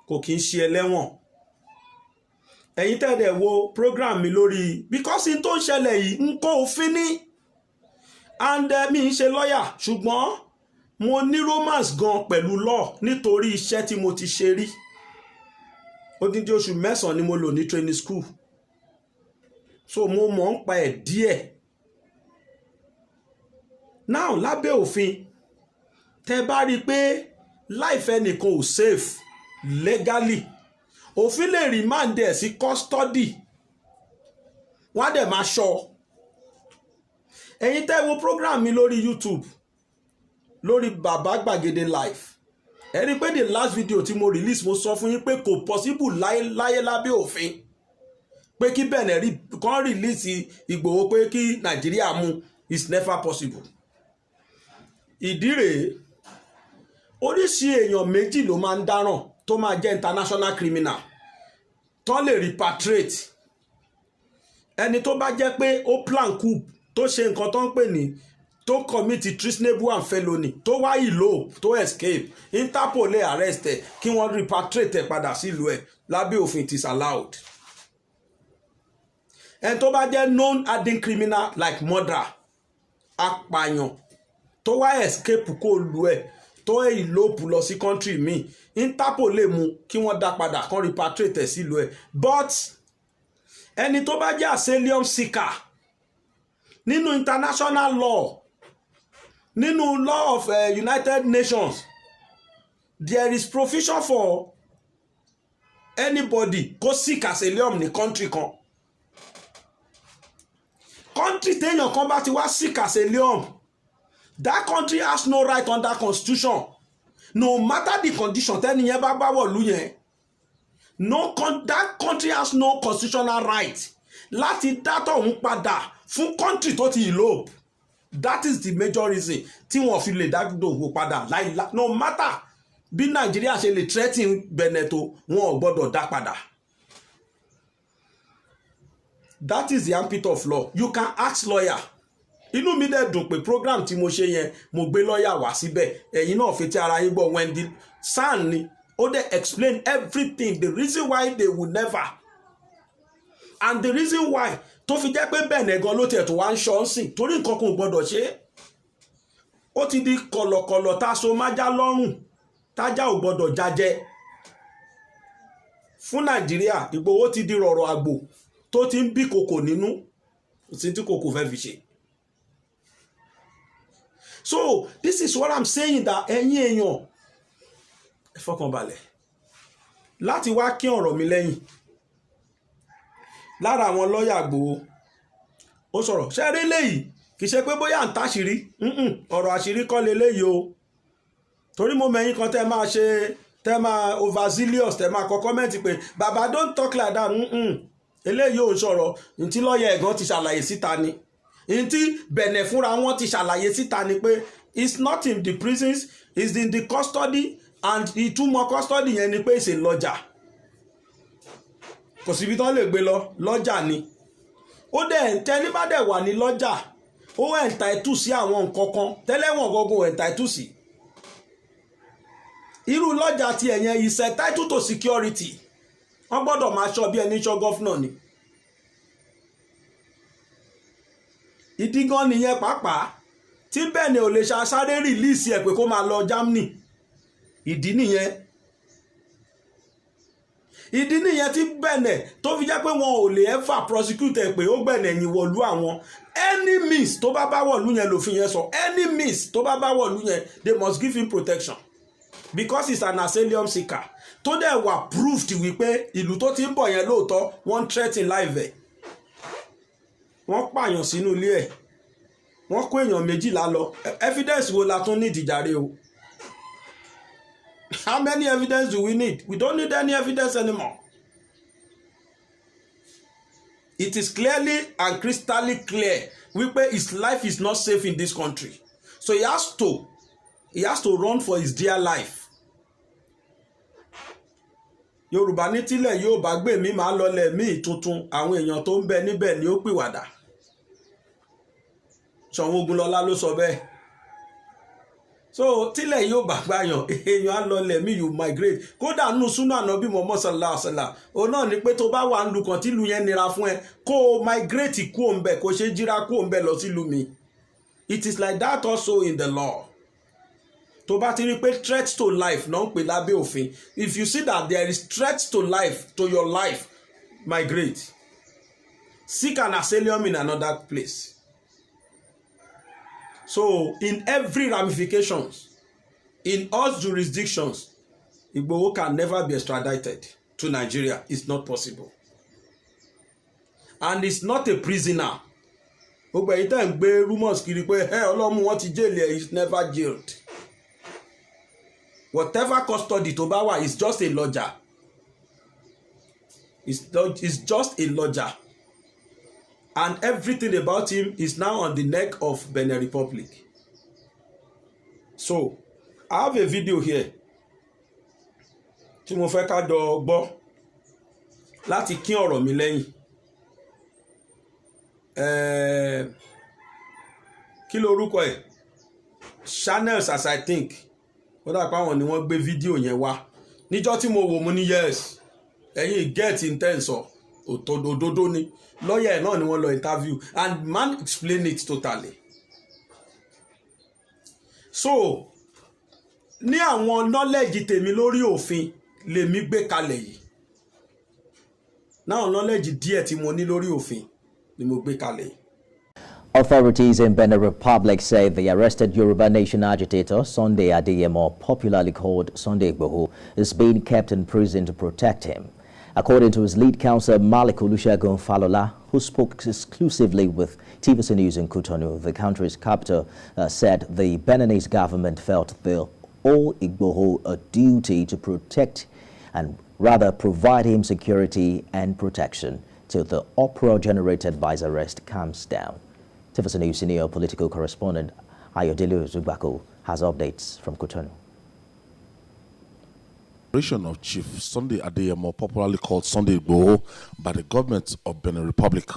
[SPEAKER 2] kò kí ń ṣe ẹlẹ́wọ̀n. ẹ̀yin tẹ́lẹ̀ wo program mi lórí because in tó ń ṣẹlẹ̀ yìí ń kó òfin ní and mi ń ṣe lọ́yà ṣùgbọ́n mo ní romance gan pẹ̀lú law nítorí iṣẹ́ tí mo ti ṣe rí. odidi oṣù 9 ni mo lò ní training school so mo mọ̀ ń pa ẹ̀ díẹ̀. now lábẹ́ òfin tẹ́ bá rí i pé life ẹnìkan ò safe legally òfin lè remand ẹ̀ sí custody wọ́n á dẹ̀ máa ṣọ́. ẹ̀yin tẹ́ wo program mi lórí YouTube lórí Bàbá Gbàgede Live ẹ rí i pé the last video tí mo release mo sọ fún yín pé kò possible láyé lábẹ́ òfin pé kí Benin kan release Ìgbòho pé kí Nàìjíríà mú is never possible. ìdí rèé oríṣi èèyàn méjì ló máa ń dáràn tó máa jẹ́ international criminal tó lè repatriate. ẹni tó bá jẹ́ pé ó plan coup tó ṣe nǹkan tó ń pè ní tó commit treasonable and felony tó wá ìlò tó escape Interpol lè arrest ẹ̀ kí wọ́n repatriate ẹ̀ padà sílùú ẹ̀ lábẹ́ òfin it is allowed. ẹni tó bá jẹ́ known hardened criminal like murder apààyàn tó wá escape kó lu ẹ̀ tó ìlòpù lọ sí country míì Interpol lè mú kí wọ́n dá padà kán repatriate ẹ̀ sílùú ẹ̀. but ẹni tó bá jẹ́ asylum seeker nínú international law nínú law of United Nations there is provision for anybody kó seek asylum ní country kan. country téèyàn kan bá ti wá seek asylum that country has no right under constitution no matter the condition tẹ́ni yẹn bá wọ̀lú yẹn that country has no constitutional right láti dátọ̀ òun padà fún country tó ti elope. That is the major reason tí wọ́n fi lè dátọ̀ òun padà láìlá no matter bí Nàìjíríà ṣe lè threaten Benin tó wọn ò gbọ́dọ̀ dá padà. That is the ambit of law. You can ask lawyer. Inú mi dẹ̀ dùn pé program tí mo ṣe yẹn mo gbé lọ́ọ̀yà wá síbẹ̀ ẹ̀yin náà fetí ara yín gbọ́ Wendy San ni ó dẹ̀ explain everything the reason why they would never and the reason why tó fi jẹ́ pé Benin gan ló tiẹ̀ tó wá ń ṣọ́ ń sìn torí nǹkan kan ò gbọ́dọ̀ ṣe é. ó ti di kọ̀lọ̀kọ̀lọ̀ tá a so májá lọ́rùn tájá ò gbọ́dọ̀ jájẹ́ fún Nàìjíríà. Ìgbòho ti di rọ̀rọ̀ àgbò tó ti ń bí kòkò nínú, sí tí kòkò fẹ́ fi ṣe. So this is what I'm saying, that ẹ̀yin èèyàn ẹ fọkàn balẹ̀ láti wá kí ọ̀rọ̀ mi lẹ́yìn. Lára àwọn lọ́ọ̀yà Ìgbòho ó sọ̀rọ̀, ṣe rí léyìí kì í ṣe pé bóyá ń táṣìírí, ọ̀rọ̀ àṣírí kọ́ leléyìí o, torí mo mẹ́yìn kan tẹ́ máa ṣe, tẹ́ máa overzealous, tẹ́ máa kọ kọ́mẹ́ǹtì pé bàbá don't talk like that. Eléyìí ò ń sọ̀rọ̀ ntí lọ́ọ̀yà ẹ̀gán ti ṣàlàyé síta ni, ntí Bẹ̀nẹ̀ fúnra wọn ti ṣàlàyé síta ni pé it's not in the prisons, it's in the custody, and ìtumọ̀ custody yẹn ni pé ìṣe lọ́jà, kò síbi tán lè gbé lọ, lọ́jà ni. Ó dẹ̀ tẹ́lí bá dẹ̀ wà ní lọ́jà, ó entitled sí àwọn nǹkan kan tẹ́lẹ̀wọ̀n gọ́gùn entitled sí. Irú lọ́jà ti ẹ̀yẹn is entitled to security. Wọ́n gbọ́dọ̀ máa ṣọ́ bí ẹni ṣọ́ gọ́fúnà ni. Ìdí gan nìyẹn pàápàá tí Bẹ̀nẹ̀ ò lè sáré rìlíìsì ẹ̀ pé kó máa lọ Germany. Ìdí nìyẹn. Ìdí nìyẹn tí Bẹ̀nẹ̀ tó fi jẹ́ pé wọn ò lè ever prosecute ẹ̀ pé ó Bẹ̀nẹ̀ yìn wọ̀lú àwọn. Any means tó bá wọ̀lú yẹn lòfin yẹn sọ, any means tó bá wọ̀lú yẹn, they must give him protection because he's an asylum seeker. Tó dẹ̀ wà proved wípé ìlú tó ti ń bọ̀ yẹn lóòótọ́ wọ́n threaten life ẹ̀, wọ́n pààyàn sínú ilé ẹ̀, wọ́n kó èèyàn 12 lọ. Evidence wo la tún ní ìdìjàre o? How many evidence do we need? We don't need any evidence anymore. It is clearly and crystally clear wípé his life is not safe in this country, so he has to run for his dear life. Yorùbá ní tílẹ̀ yóò bá gbé mi máa lọlẹ̀ mí tuntun, àwọn èèyàn tó ń bẹ níbẹ̀ ni ó pìwàdà. Ṣọ̀ún Ògúnlọlá ló sọ bẹ́ẹ̀. So tílẹ̀ yóò bá gbàyàn, èèyàn á lọlẹ̀ mí, you migrate. Kódà nù súnà Ànábì Muhammad sallallahu alaihi wasallam, òun náà ni pé tó bá wà ń lu kan tí ìlú yẹn nira fún ẹ, kó o migrate kú òǹbẹ, kó ṣe jíra kú òǹbẹ lọ sílùú mi. It is like that also in the law. Tó bá ti rí pé threat to life náà ń pè lábẹ́ òfin, if you see that there is threat to life, to your life, migrate. Seek an asylum in another place. So in every ramifications, in all jurisdictions, Igboho can never be extradited to Nigeria. It's not possible. And it's not a prisoner. Gbogbo èyí tẹ́ ń gbé rumors kiri pé ọlọ́mú wọn ti jail ẹ̀, is never jailed. Whatever custody tó bá wà is just a lodger. It's just a lodger. And everything about him is now on the neck of Benin Republic. So, I have a video here tí mo fẹ́ ká jọ gbọ́ láti kín ọ̀rọ̀ mi lẹ́yìn. Kí lorúkọ ẹ̀? Channels, as I think. Ó dà pé àwọn ni wọ́n gbé fídíò yẹn wá. Níjọ́ tí mo wò mo ní yes, ẹ̀yin get intense ọ̀, òdodo ni. Lawyer náà ni wọ́n lọ interview and man explain it totally. So ní àwọn knowledge tèmi lórí òfin lèmi gbé kalẹ̀ yìí. Náà knowledge díẹ̀ tí mo ní lórí òfin ni mo gbé kalẹ̀ yìí.
[SPEAKER 3] Authorities in Benin Republic say the arrested Yoruba Nation agitator Sunday Adeyemo, popularly called Sunday Igboho, is being kept in prison to protect him. According to his lead counsel, Malik Olusegun Falola, who spoke exclusively with TVC News in Cotonou, the country's capital, said the Beninese government felt they owe Igboho a duty to protect and rather provide him security and protection till the uproar generated by his arrest calms down. TVC News senior political correspondent Ayodele Zubako has updates from Cotonou.
[SPEAKER 4] Of Chief Sunday Adeyemo, popularly called Sunday Igboho, by the government of Benin Republic.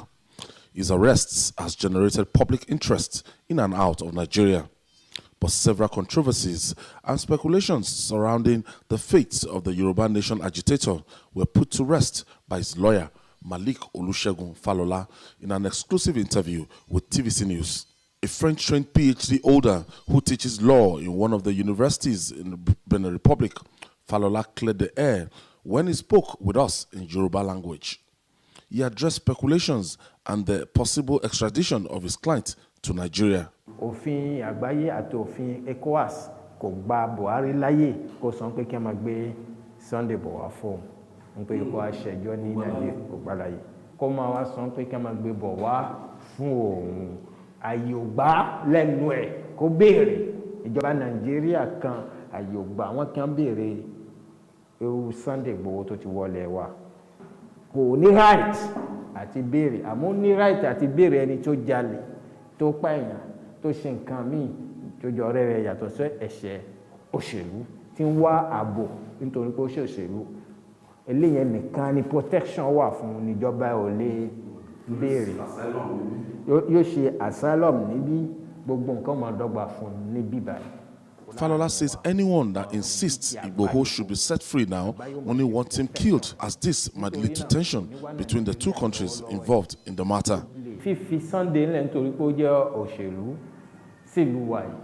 [SPEAKER 4] His arrests has generated public interest in and out of Nigeria, but several controversies and speculations surrounding the fate of the Yoruba Nation agitator were put to rest by his lawyer, Malik Olusegun Falola, in an exclusive interview with TVC News. A French-trained PhD holder who teaches law in one of the universities in the Benin Republic, Falola cleared the air when he spoke with us in Yoruba language. He addressed speculations and the possible extradition of his client to Nigeria.
[SPEAKER 5] Òfin àgbáyé àti òfin ECOWAS kò gba Buhari láyè kó sọ pé kí a máa gbé Sunday bọ̀ wá fún un pé kó a ṣẹjọ́ ní Nàìjíríà kò gbà láyè kó máa wá sọ pé kí a máa gbé bọ̀ wá fún òun àyè ò gbà lẹ́nu ẹ̀ kó béèrè ìjọba Nàìjíríà kan àyè ò gbà wọ́n kàn béèrè ewu Sunday Igboho tó ti wọlé wa kò ní right àti béèrè àmọ́ ní right àti béèrè ẹni tó jalè tó pààyàn tó ṣe nǹkan míì tó jọ ọ̀rẹ́ rẹ̀ yàtọ̀ sí ẹ̀ṣẹ̀ òṣèlú tí ń wá ààbò nítorí pé ó ṣe òṣèlú eléyẹn nìkan ni protection wà fún níjọba ò lè béèrè yóò ṣe asylum níbí gbogbo nǹkan máa dọ́gba fún níbí báyìí.
[SPEAKER 4] Falola says anyone that insists Igboho should be set free now only wants him killed, as this might lead to tension between the two countries involved in the matter.
[SPEAKER 5] Fífi Sunday ńlẹ̀ nítorí pé ó jẹ́ òṣèlú sílùú wa yìí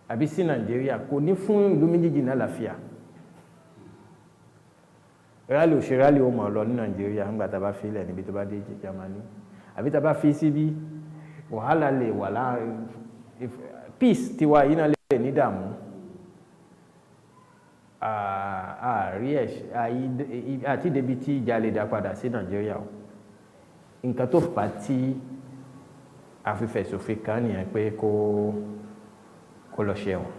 [SPEAKER 5] àbí sí Nàìjíríà kò ní fún ìlú méjèèjì ní àlàáfíà. Rálì òṣèré rálì ó mọ̀ lọ ní Nàìjíríà nígbà tá a bá fi ilẹ̀ níbi tó bá dé Germany àbí tá a bá fi síbí wàhálà lè wà láàrin peace tiwa yìí náà lè ní dààmú àárí àti débi tí ìjà lè dá padà sí Nàìjíríà o nǹkan tó fà á tí àfifẹ̀sòfin kan nìyẹn pé kó lọ ṣẹ̀wọ̀n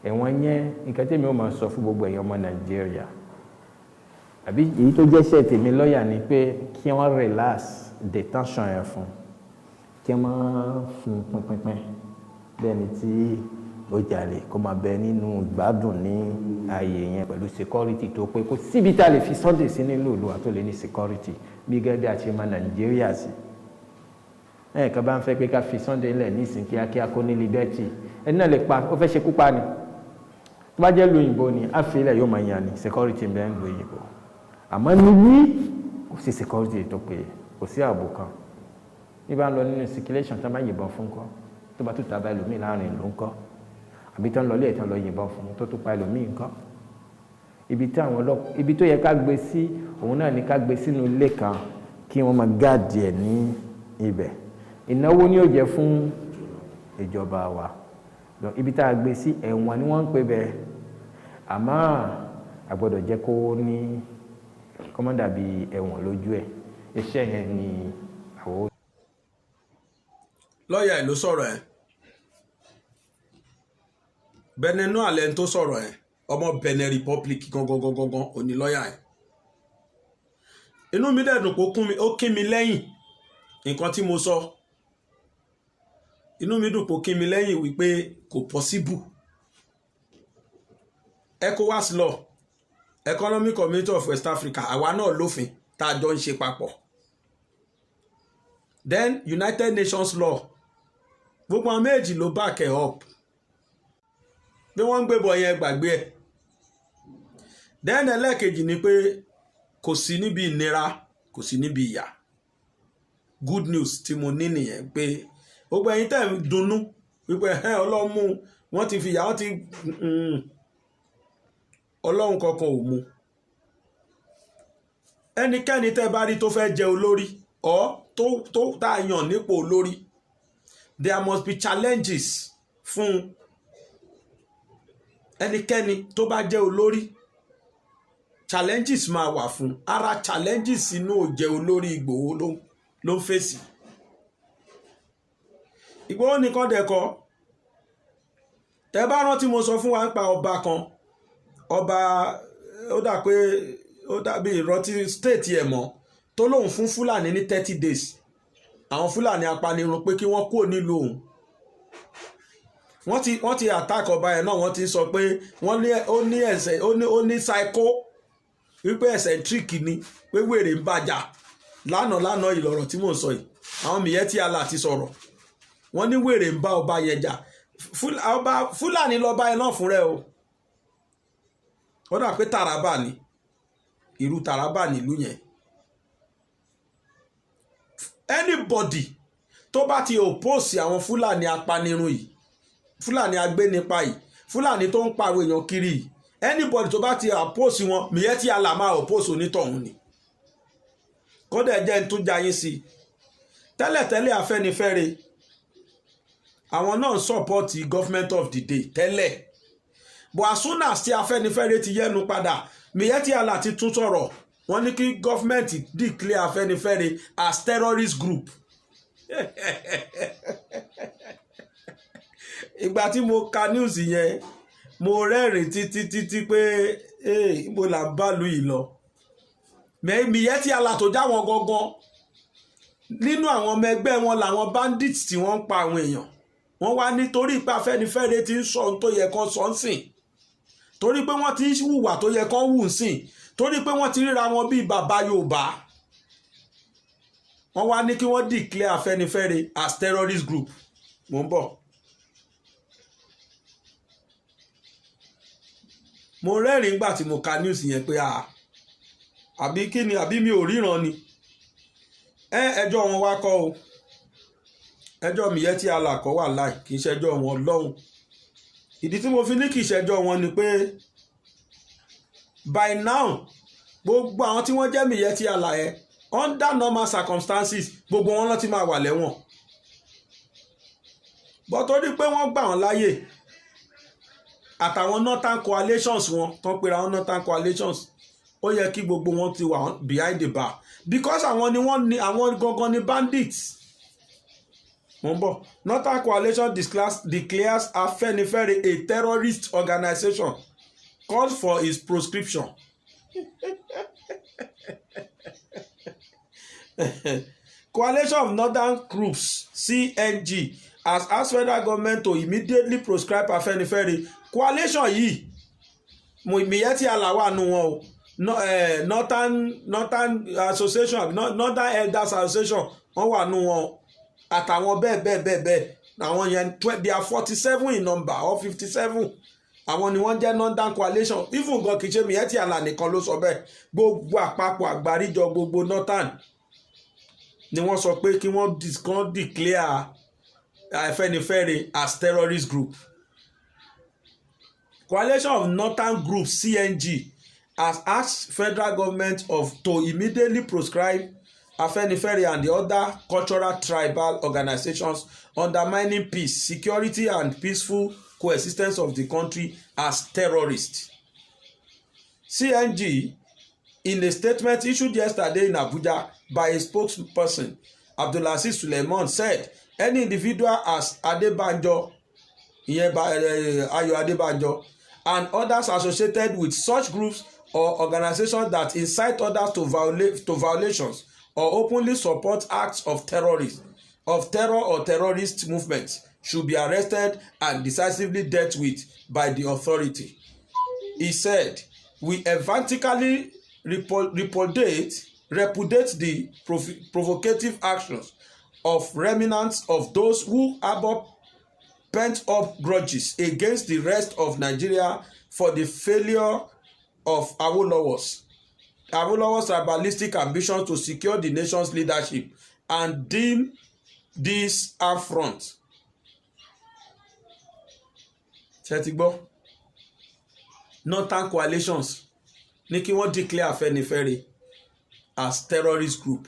[SPEAKER 5] ẹ̀wọ̀n yẹn nǹkan tèmi ó máa sọ fún gbogbo èèyàn ọmọ Nàìjíríà àbí èyí tó jẹ́ṣẹ́ tèmi lọ́ọ̀yà ni pé kí wọ́n relax detention yẹn fún kí wọ́n fún pínpín bẹ́ẹ̀ ni tí ó jalè kó máa bẹ nínú ìgbádùn ní ààyè yẹn pẹ̀lú security tó pé kó síbi tá a lè fi Sunday sí nílùú ìlú àtó lè ní security bí gẹ́gẹ́ bí a ṣe máa Nàìjíríà sí ẹ̀ẹ̀kan bá ń fẹ́ pé ká fi Sunday lẹ̀ nísìn kíákíá kó ní liberty ẹni náà lè pa ó fẹ́ ṣekú pa ni tó bá jẹ́ lu òyìnbó ni á fi ilẹ̀ yóò máa yàn ní security ń bẹ ń lu òyìnbó àmọ́ níbí kò sí security tó pé kò sí ààbò kan ní bá ń lọ nínú circulation tó bá yìnbọn fún kọ́ tó bá tó tàbá ẹlòmíì láàrin ìlú ńkọ́ àbí tán lọ lé ẹ̀tàn lọ yìnbọn fún tó tó pa ẹlòmíì ńkọ́ ibi tó yẹ ká gbé sí òun náà ni ká gbé sínú ilé kan kí wọ́n máa gáàdì ẹ̀ ní ibẹ̀ ìnáwó ni ó jẹ́ fún ìjọba wa ibi tá a gbé sí ẹ̀wọ̀n ni wọ́n ń pè bẹ́ẹ̀ àmọ́ a gbọ́dọ̀ jẹ́ kó ní kọ́mọ́dà bíi ẹ̀wọ̀n lójú ẹ̀ iṣẹ́ yẹn ni àwọn.
[SPEAKER 2] lọ́ọ̀yà ẹ̀ ló sọ̀rọ̀ ẹ̀ Benenu alẹ́ tó sọ̀rọ̀ ẹ̀ ọmọ Benin Republic gangan òní lọ́ọ̀yà ẹ̀ inú mi dẹ̀dùn pé ó kí mi lẹ́yìn nǹkan tí mo sọ inú mi dùn pé ó kí mi lẹ́yìn wípé kò possible ECOWAS law Economic Community of West Africa àwa náà lófin tá a jọ ń ṣe papọ̀ then United Nations law gbogbo àwọn méjì ló back ẹ̀ up bí wọ́n ń gbé bọ̀ yẹn gbàgbé ẹ̀ then ẹlẹ́ẹ̀kejì ni pé kò sí níbi ìnira kò sí níbi ìyà good news tí mo ní nìyẹn pé gbogbo ẹ̀yin tẹ́ ń dunnú wípé ọlọ́mú wọ́n ti fi ìyà wọ́n ti ọlọ́run kankan ò mú ẹnikẹ́ni tẹ́ bá rí tó fẹ́ jẹ olórí ọ̀ tó tá a yàn nípò olórí there must be challenges fún ẹnikẹ́ni tó bá jẹ́ olórí challenges máa wà fún ara challenges inú òjẹ́ olórí Ìgbòho ló ń fèsì Ìgbòho nìkan dẹ̀kọ́ tẹ́ bá rántí mo sọ fún wa nípa ọba kan ọba ó dà pé ó dàbí ìrántí state ẹ̀ mọ́ tó lóun fún Fúlàní ní 30 days àwọn Fúlàní apanirun pé kí wọ́n kúrò nílùú òun wọ́n ti attack ọba ẹ̀ náà wọ́n ti sọ pé ó ní psycho wípé eccentric ni pé wèrè ń bàjá lánàá ìlọ̀rọ̀ tí mò ń sọ yìí àwọn mìíyẹ́ tí Allah ti sọ̀rọ̀ wọ́n ní wèrè ń bá ọba yẹn jà Fúlàní lọ́ba ẹ̀ náà fún rẹ̀ o ó dà pé Taraba ni ìlú Taraba nílùú yẹn anybody tó bá ti oppose àwọn Fúlàní apanirun yìí Fúlàní agbénipa yìí Fúlàní tó ń pariwo èèyàn kiri anybody tó bá ti oppose wọn Miyetti Allah máa oppose onítọ̀hún ni kódà jẹ́ ń tún jayín sí i tẹ́lẹ̀tẹ́lẹ̀ Afẹ́nifẹ́re àwọn náà support government of the day tẹ́lẹ̀ but as soon as ti Afẹ́nifẹ́re ti yẹnu padà Miyetti Allah ti tún sọ̀rọ̀ wọ́n ní kí government declare Afẹ́nifẹ́re as terrorist group ìgbà tí mo ka news yẹn mo rẹ́rìn títí pé mo là ń bá lu yìí lọ Miyetti Allah tó já wọn gangan nínú àwọn ọmọ ẹgbẹ́ wọn làwọn bandits tí wọ́n ń pa àwọn èèyàn wọ́n wá nítorí pé Afẹ́nifẹ́re ti ń sọ ohun tó yẹ kán sọ ń sìn torí pé wọ́n ti ń hùwà tó yẹ kán hù ń sìn torí pé wọ́n ti ríra wọn bíi bàbá Yorùbá wọ́n wá ní kí wọ́n declare Afẹ́nifẹ́re as terrorist group mo ń bọ̀. mo rẹ́rìn nígbà tí mo ka news yẹn pé àbí kí ni àbí mi ò ríran ni ẹjọ́ wọn wá kọ́ o ẹjọ́ Miyetti Allah kọ́ wà láì kì í ṣẹjọ́ wọn lọ́hùn ìdí tí mo fi ní kì í ṣẹjọ́ wọn ni pé by now gbogbo àwọn tí wọ́n jẹ́ Miyetti Allah yẹn under normal circumstances gbogbo wọn ló ti máa wà lẹ́wọ̀n bọ́ torí pé wọ́n gbà wọ́n láyè àtàwọn northern coalitions wọn tán pera wọn northern coalitions ó yẹ kí gbogbo wọn ti wà behind the bar because àwọn ni wọ́n ní àwọn gangan ni bandits. mo ń bọ̀ northern coalition declares Afẹ́nifẹ́re a terrorist organization calls for its proscription. Coalition of Northern Groups CNG has asked federal government to immediately proscribe Afẹ́nifẹ́re. Coalition yìí Miyetti Allah wà nù wọn o Northern Association Northern Elders Association wọ́n wà nù wọn àtàwọn bẹ́ẹ̀ àwọn yẹn they are 47 in number or 57 àwọn ni wọ́n jẹ́ Northern Coalition even gan kìí ṣe Miyetti Allah nìkan ló sọ bẹ́ẹ̀ gbogbo àpapọ̀ àgbáríjọ gbogbo Northern ni wọ́n sọ pé kí wọ́n declare Afẹ́nifẹ́re as terrorist group. Coalition of Northern Groups CNG has asked federal government to immediately proscribe Afẹ́nifẹ́re and the other cultural tribal organizations undermining peace, security and peaceful coexistence of the country as terrorists. CNG, in a statement issued yesterday in Abuja by a spokesperson, Abdulaziz Suleiman, said any individual as Adebanjo, Ayo Adebanjo, and others associated with such groups or organizations that incite others to violations or openly support acts of terror or terrorist movements should be arrested and decisively dealt with by the authority. He said, we emphatically repudiate the provocative actions of remnants of those who harbor pent-up grudges against the rest of Nigeria for the failure of Awolowo's tribalistic ambition to secure the nation's leadership and deem this affront. Ṣé Northern coalitions ní kí wọ́n declare Afẹ́nifẹ́re as terrorist group.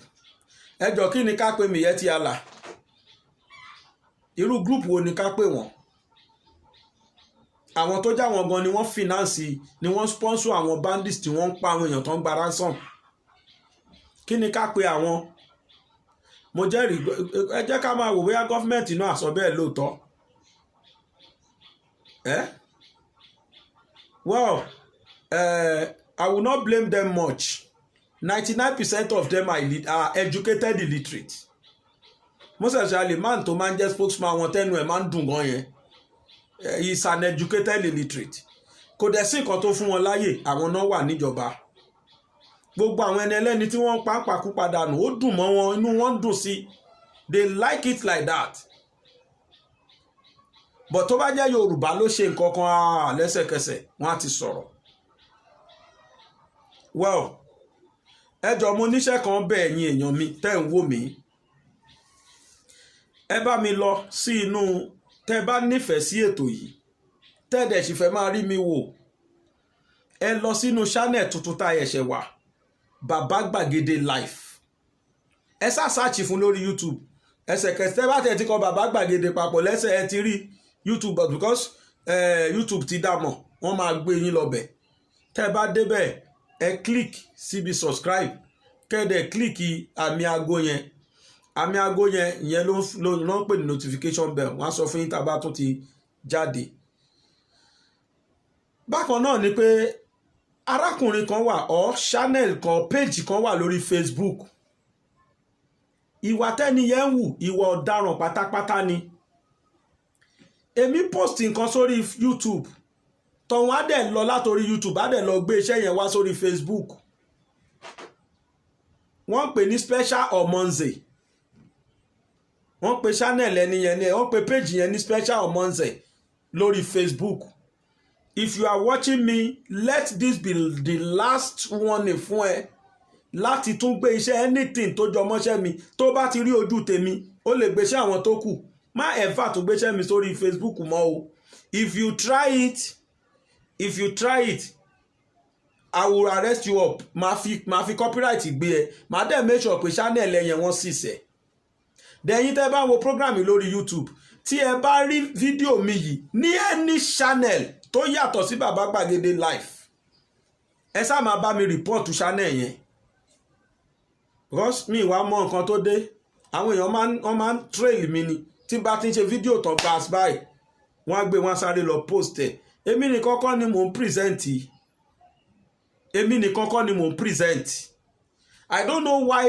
[SPEAKER 2] Ẹjọ́ kí ni ká pè Miyetti Allah? Irú group wo ni ká pè wọ́n? Àwọn tó já wọn gan ni wọ́n finance ni wọ́n sponsor àwọn bandits tí wọ́n ń pa àwọn èèyàn tó ń gba ransom. Kí ni ká pè àwọn? Mo jẹ́rìí ẹ jẹ́ ká máa wò bóyá gọ́fìmẹ̀ntì náà sọ bẹ́ẹ̀ lóòótọ́. Well, I will not blame them much. 99% of them are educated illiterate. Most especially man tó máa ń jẹ́ spokesman wọn tẹ́nu ẹ̀ máa ń dùn gan yẹn. He is an educated illiterate. Kò dẹ̀ sí nǹkan tó fún wọn láyè àwọn náà wà níjọba. Gbogbo àwọn ẹni ẹlẹ́ni tí wọ́n ń pàápàá padànù ó dùn mọ́ wọn inú wọn dùn sí. They like it like that. But tó bá jẹ́ Yorùbá ló ṣe nǹkan kan lẹ́sẹ̀kẹsẹ̀ wọ́n á ti sọ̀rọ̀. Well, ẹjọ́ mo níṣẹ́ kan bẹ̀ ẹ̀yin èèyàn mi tẹ́ ń wò mí. Ẹ bá mi lọ sí inú tẹ́ bá nífẹ̀ẹ́ sí ètò yìí tẹ́ dẹ̀ sì fẹ́ máa rí mi wò ẹ lọ sínú channel tuntun tá a ẹ̀ṣẹ̀ wà Bàbá Gbàgede Live ẹ ṣáàṣì fún lórí YouTube ẹsẹ̀kẹsẹ̀ bá tẹ̀ ti kọ Bàbá Gbàgede papọ̀ lẹ́sẹ̀ ẹ ti rí YouTube but because YouTube ti dá mọ̀ wọ́n máa gbé yín lọ bẹ̀ tẹ́ bá débẹ̀ ẹ click síbi subscribe kẹ́ẹ̀dẹ̀ click àmì aago yẹn ìyẹn ló ń pè ní notification bell wọ́n á sọ fún yín tá a bá tún ti jáde. Bákan náà ni pé arákùnrin kan wà or channel kan page kan wà lórí Facebook ìwà tẹ́ni yẹn ń wù ìwà ọ̀daràn pátápátá ni. Èmi post nǹkan sórí YouTube tọ̀hún á dẹ̀ lọ látòrí YouTube á dẹ̀ lọ gbé iṣẹ́ yẹn wá sórí Facebook wọ́n pè ní Special Omonze wọ́n pe channel ẹni yẹn ní wọ́n pe page yẹn ní Special Omonze lórí Facebook. If you are watching me, let this be the last warning fún ẹ láti tún gbé iṣẹ́ anything tó jọ mọ́ṣẹ́ mi tó bá ti rí ojú tèmi ó lè gbéṣẹ́ àwọn tó kù má ever tó gbéṣẹ́ mi sórí Facebook mọ́ o. If you try it I will arrest you up máa fi copyright gbé ẹ máa dẹ̀ make sure pé channel ẹ̀yẹn wọ́n sì sẹ̀. Dẹ̀yìn tẹ́ bá wo program mi lórí YouTube tí ẹ bá rí fídíò mi yìí ní any channel tó yàtọ̀ sí Bàbá Gbàgede Live ẹ ṣáà máa bá mi report channel yẹn because mi wá mọ nǹkan tó dé àwọn èèyàn wọ́n máa ń trail mi ni tí bá ti ń ṣe fídíò tó pass by wọ́n á gbé wọn sáré lọ post ẹ̀ èmi nìkan kọ́ ni mò ń present I don't know why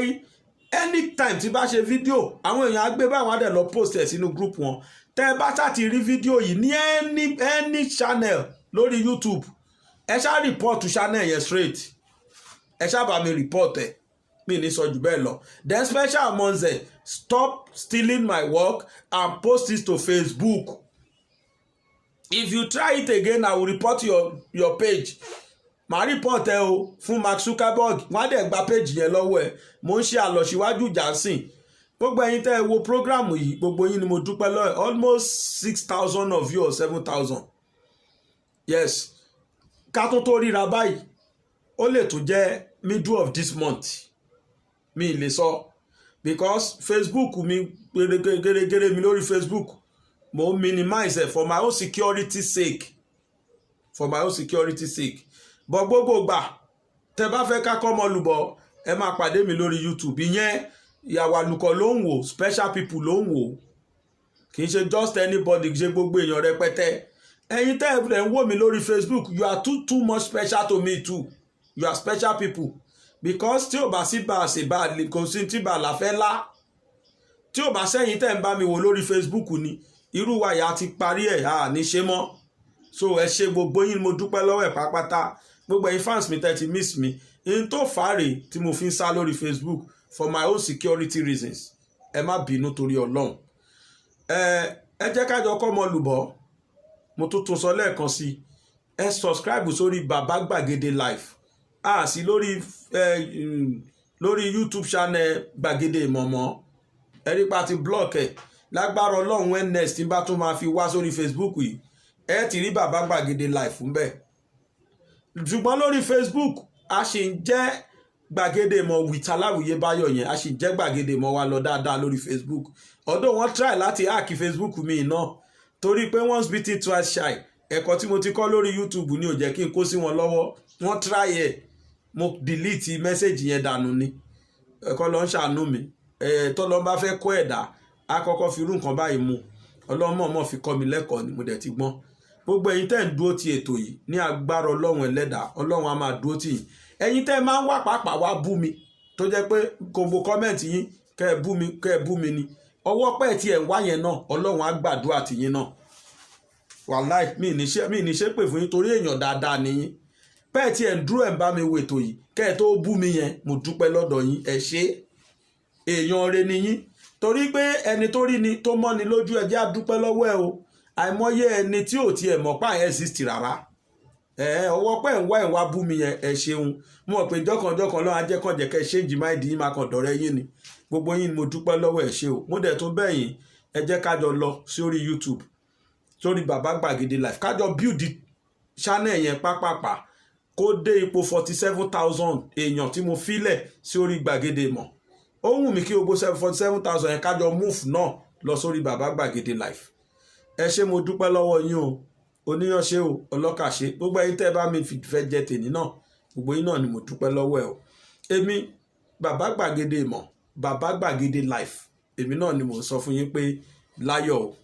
[SPEAKER 2] anytime tí bá ṣe fídíò àwọn èèyàn á gbé báwọn á dẹ̀ lọ post ẹ̀ sínú group wọn tẹ́ bá ṣáàtì rí fídíò yìí ní any channel lórí YouTube ẹ ṣá report channel yẹn straight ẹ ṣá bá mi report ẹ̀ mi ní sọ jù bẹ́ẹ̀ lọ. Then Special Omonze stop stealing my work and post it to Facebook. If you try it again I will report your page. Màá report ẹ o fún Mark Zuckerberg wọ́n á dẹ̀ gba page yẹn lọ́wọ́ ẹ̀ mo ń ṣe àlọ́síwájú jàǹsìn gbogbo ẹ̀yin tẹ́ ẹ wo program yìí gbogbo yín ni mo dúpẹ́ lọ́wọ́ almost 6,000 of you or 7,000 yes ká tó ríra báyìí ó lè tó jẹ́ middle of this month mi lè sọ because Facebook mi gẹ́gẹ́rẹ́ mi lórí Facebook mo minimize it for my own security sake but gbogbo gbà tẹ́ bá fẹ́ ká kọ́ ọmọ lùbọ̀ ẹ máa pàdé mi lórí YouTube ìyẹn ìyàwó àlùkò ló ń wò special people ló ń wò kì í ṣe just anybody kì í ṣe gbogbo èèyàn rẹpẹtẹ ẹ̀yin tẹ́ ẹ ń wò mí lórí Facebook you are too much special to me too you are special people because tí ò bá sí bá a ṣe bá a lè kò sí tí bá a là fẹ́ lá tí ò bá sẹ́yìn tẹ́ ń bá mi wò lórí Facebook ni irú wa yà á ti parí ẹ̀ à ní ṣe mọ́ so ẹ ṣe gbogbo yín mo dúpẹ́ lọ́wọ́ ẹ̀ pápátá gbogbo ẹ̀yin fans mi tẹ́ ti miss mi in tó fàárẹ̀ tí mo fi ń sá lórí Facebook for my own security reasons ẹ má bínú torí Ọlọ́run ẹ jẹ́ ká jọ kọ́ ọmọ lùbọ́ mo tún sọ lẹ́ẹ̀kan sí ẹ subscribe sórí Bàbá Gbàgede Live sí lórí YouTube channel Gbàgede Ìmọ̀mọ́ ẹ rí pa ti block ẹ lágbára Ọlọ́run when next tí bá tún máa fi wá sórí Facebook yìí ẹ ti rí Bàbá Gbàgede Live fún bẹ́ẹ̀ ṣùgbọ́n lórí Facebook a ṣì ń jẹ́ Gbàgede Ìmọ̀ with Aláwìyé Báyọ̀ yẹn a sì jẹ́ Gbàgede Ìmọ̀ wa lọ dáadáa lórí Facebook although wọ́n try láti hack Facebook mi náà torí pé once beaten twice shy ẹ̀kọ́ tí mo ti kọ́ lórí YouTube ni ò jẹ́ kí n kó sí wọn lọ́wọ́ wọ́n try ẹ̀ mo delete message yẹn dànù ni ẹ̀kọ́ ló ń ṣàánú mi tọ́lọ́ bá fẹ́ kọ́ ẹ̀dá a kọ́kọ́ fi irú nǹkan báyìí mu ọlọ́mọ fi kọ́ mi lẹ́kọ̀ọ́ ni mo dẹ̀ ti gbọ́n gbogbo ẹ̀yin tẹ́ ń dúró ti ètò yìí ní agbára Ọlọ́run ẹlẹ́dàá Ọlọ́run á máa dúró tì yín ẹ̀yin tẹ́ máa ń wà pàápàá wá bú mi tó jẹ́ pé gbogbo kọ́mẹ̀ntì yín kẹ́ ẹ bú mi ni ọwọ́ pẹ́ tí ẹ̀ ń wá yẹn náà Ọlọ́run á gbàdúrà tì yín náà wàláì mi ní ṣe pè fún yín torí èèyàn dáadáa nìyín pẹ́ tí ẹ̀ ń dúró ẹ̀ ń bá mi wo ètò yìí kẹ́ ẹ tó bú mi yẹn mo dúpẹ́ lọ́dọ̀ yín ẹ ṣé èèyàn rẹ nìyín torí pé ẹni tó rí ni tó mọ́ ni lójú ẹ jẹ́ á dúpẹ́ lọ́wọ́ ẹ o àìmọye ẹni tí ò tiẹ̀ mọ̀ pa ẹ̀ exist rárá ọwọ́ pẹ́ ń wá bú mi yẹn ẹ ṣeun mo mọ̀ pé jọ́kànjọ́kàn lọ́wọ́ ajẹ́kànjẹ́ kẹ́ change mind yín máa kàn dọ̀rẹ́ yín ni gbogbo yín mo dúpẹ́ lọ́wọ́ ẹ ṣé o mo dẹ̀ tún bẹ̀yìn ẹ jẹ́ kájọ lọ sórí YouTube sórí Bàbá Gbàgede Live kájọ build channel yẹn pápápá kó dé ipò 47,000 èèyàn tí mo filẹ̀ sí orí gbàgede ìmọ̀. Ó wù mí kí gbogbo 47,000 yẹn kájọ move náà lọ sórí bàbá gbàgede live. Ẹ ṣé mo dúpẹ́ lọ́wọ́ yín o, oníyanṣe o, ọlọ́kà ṣe, gbogbo ẹ̀yin tẹ́ bá mi fẹ́ jẹ tèmi náà, gbogbo yín náà ni mo dúpẹ́ lọ́wọ́ ẹ o. Èmi bàbá gbàgede ìmọ̀, bàbá gbàgede live, èmi náà ni mo ń sọ fún yín pé láyọ̀ o.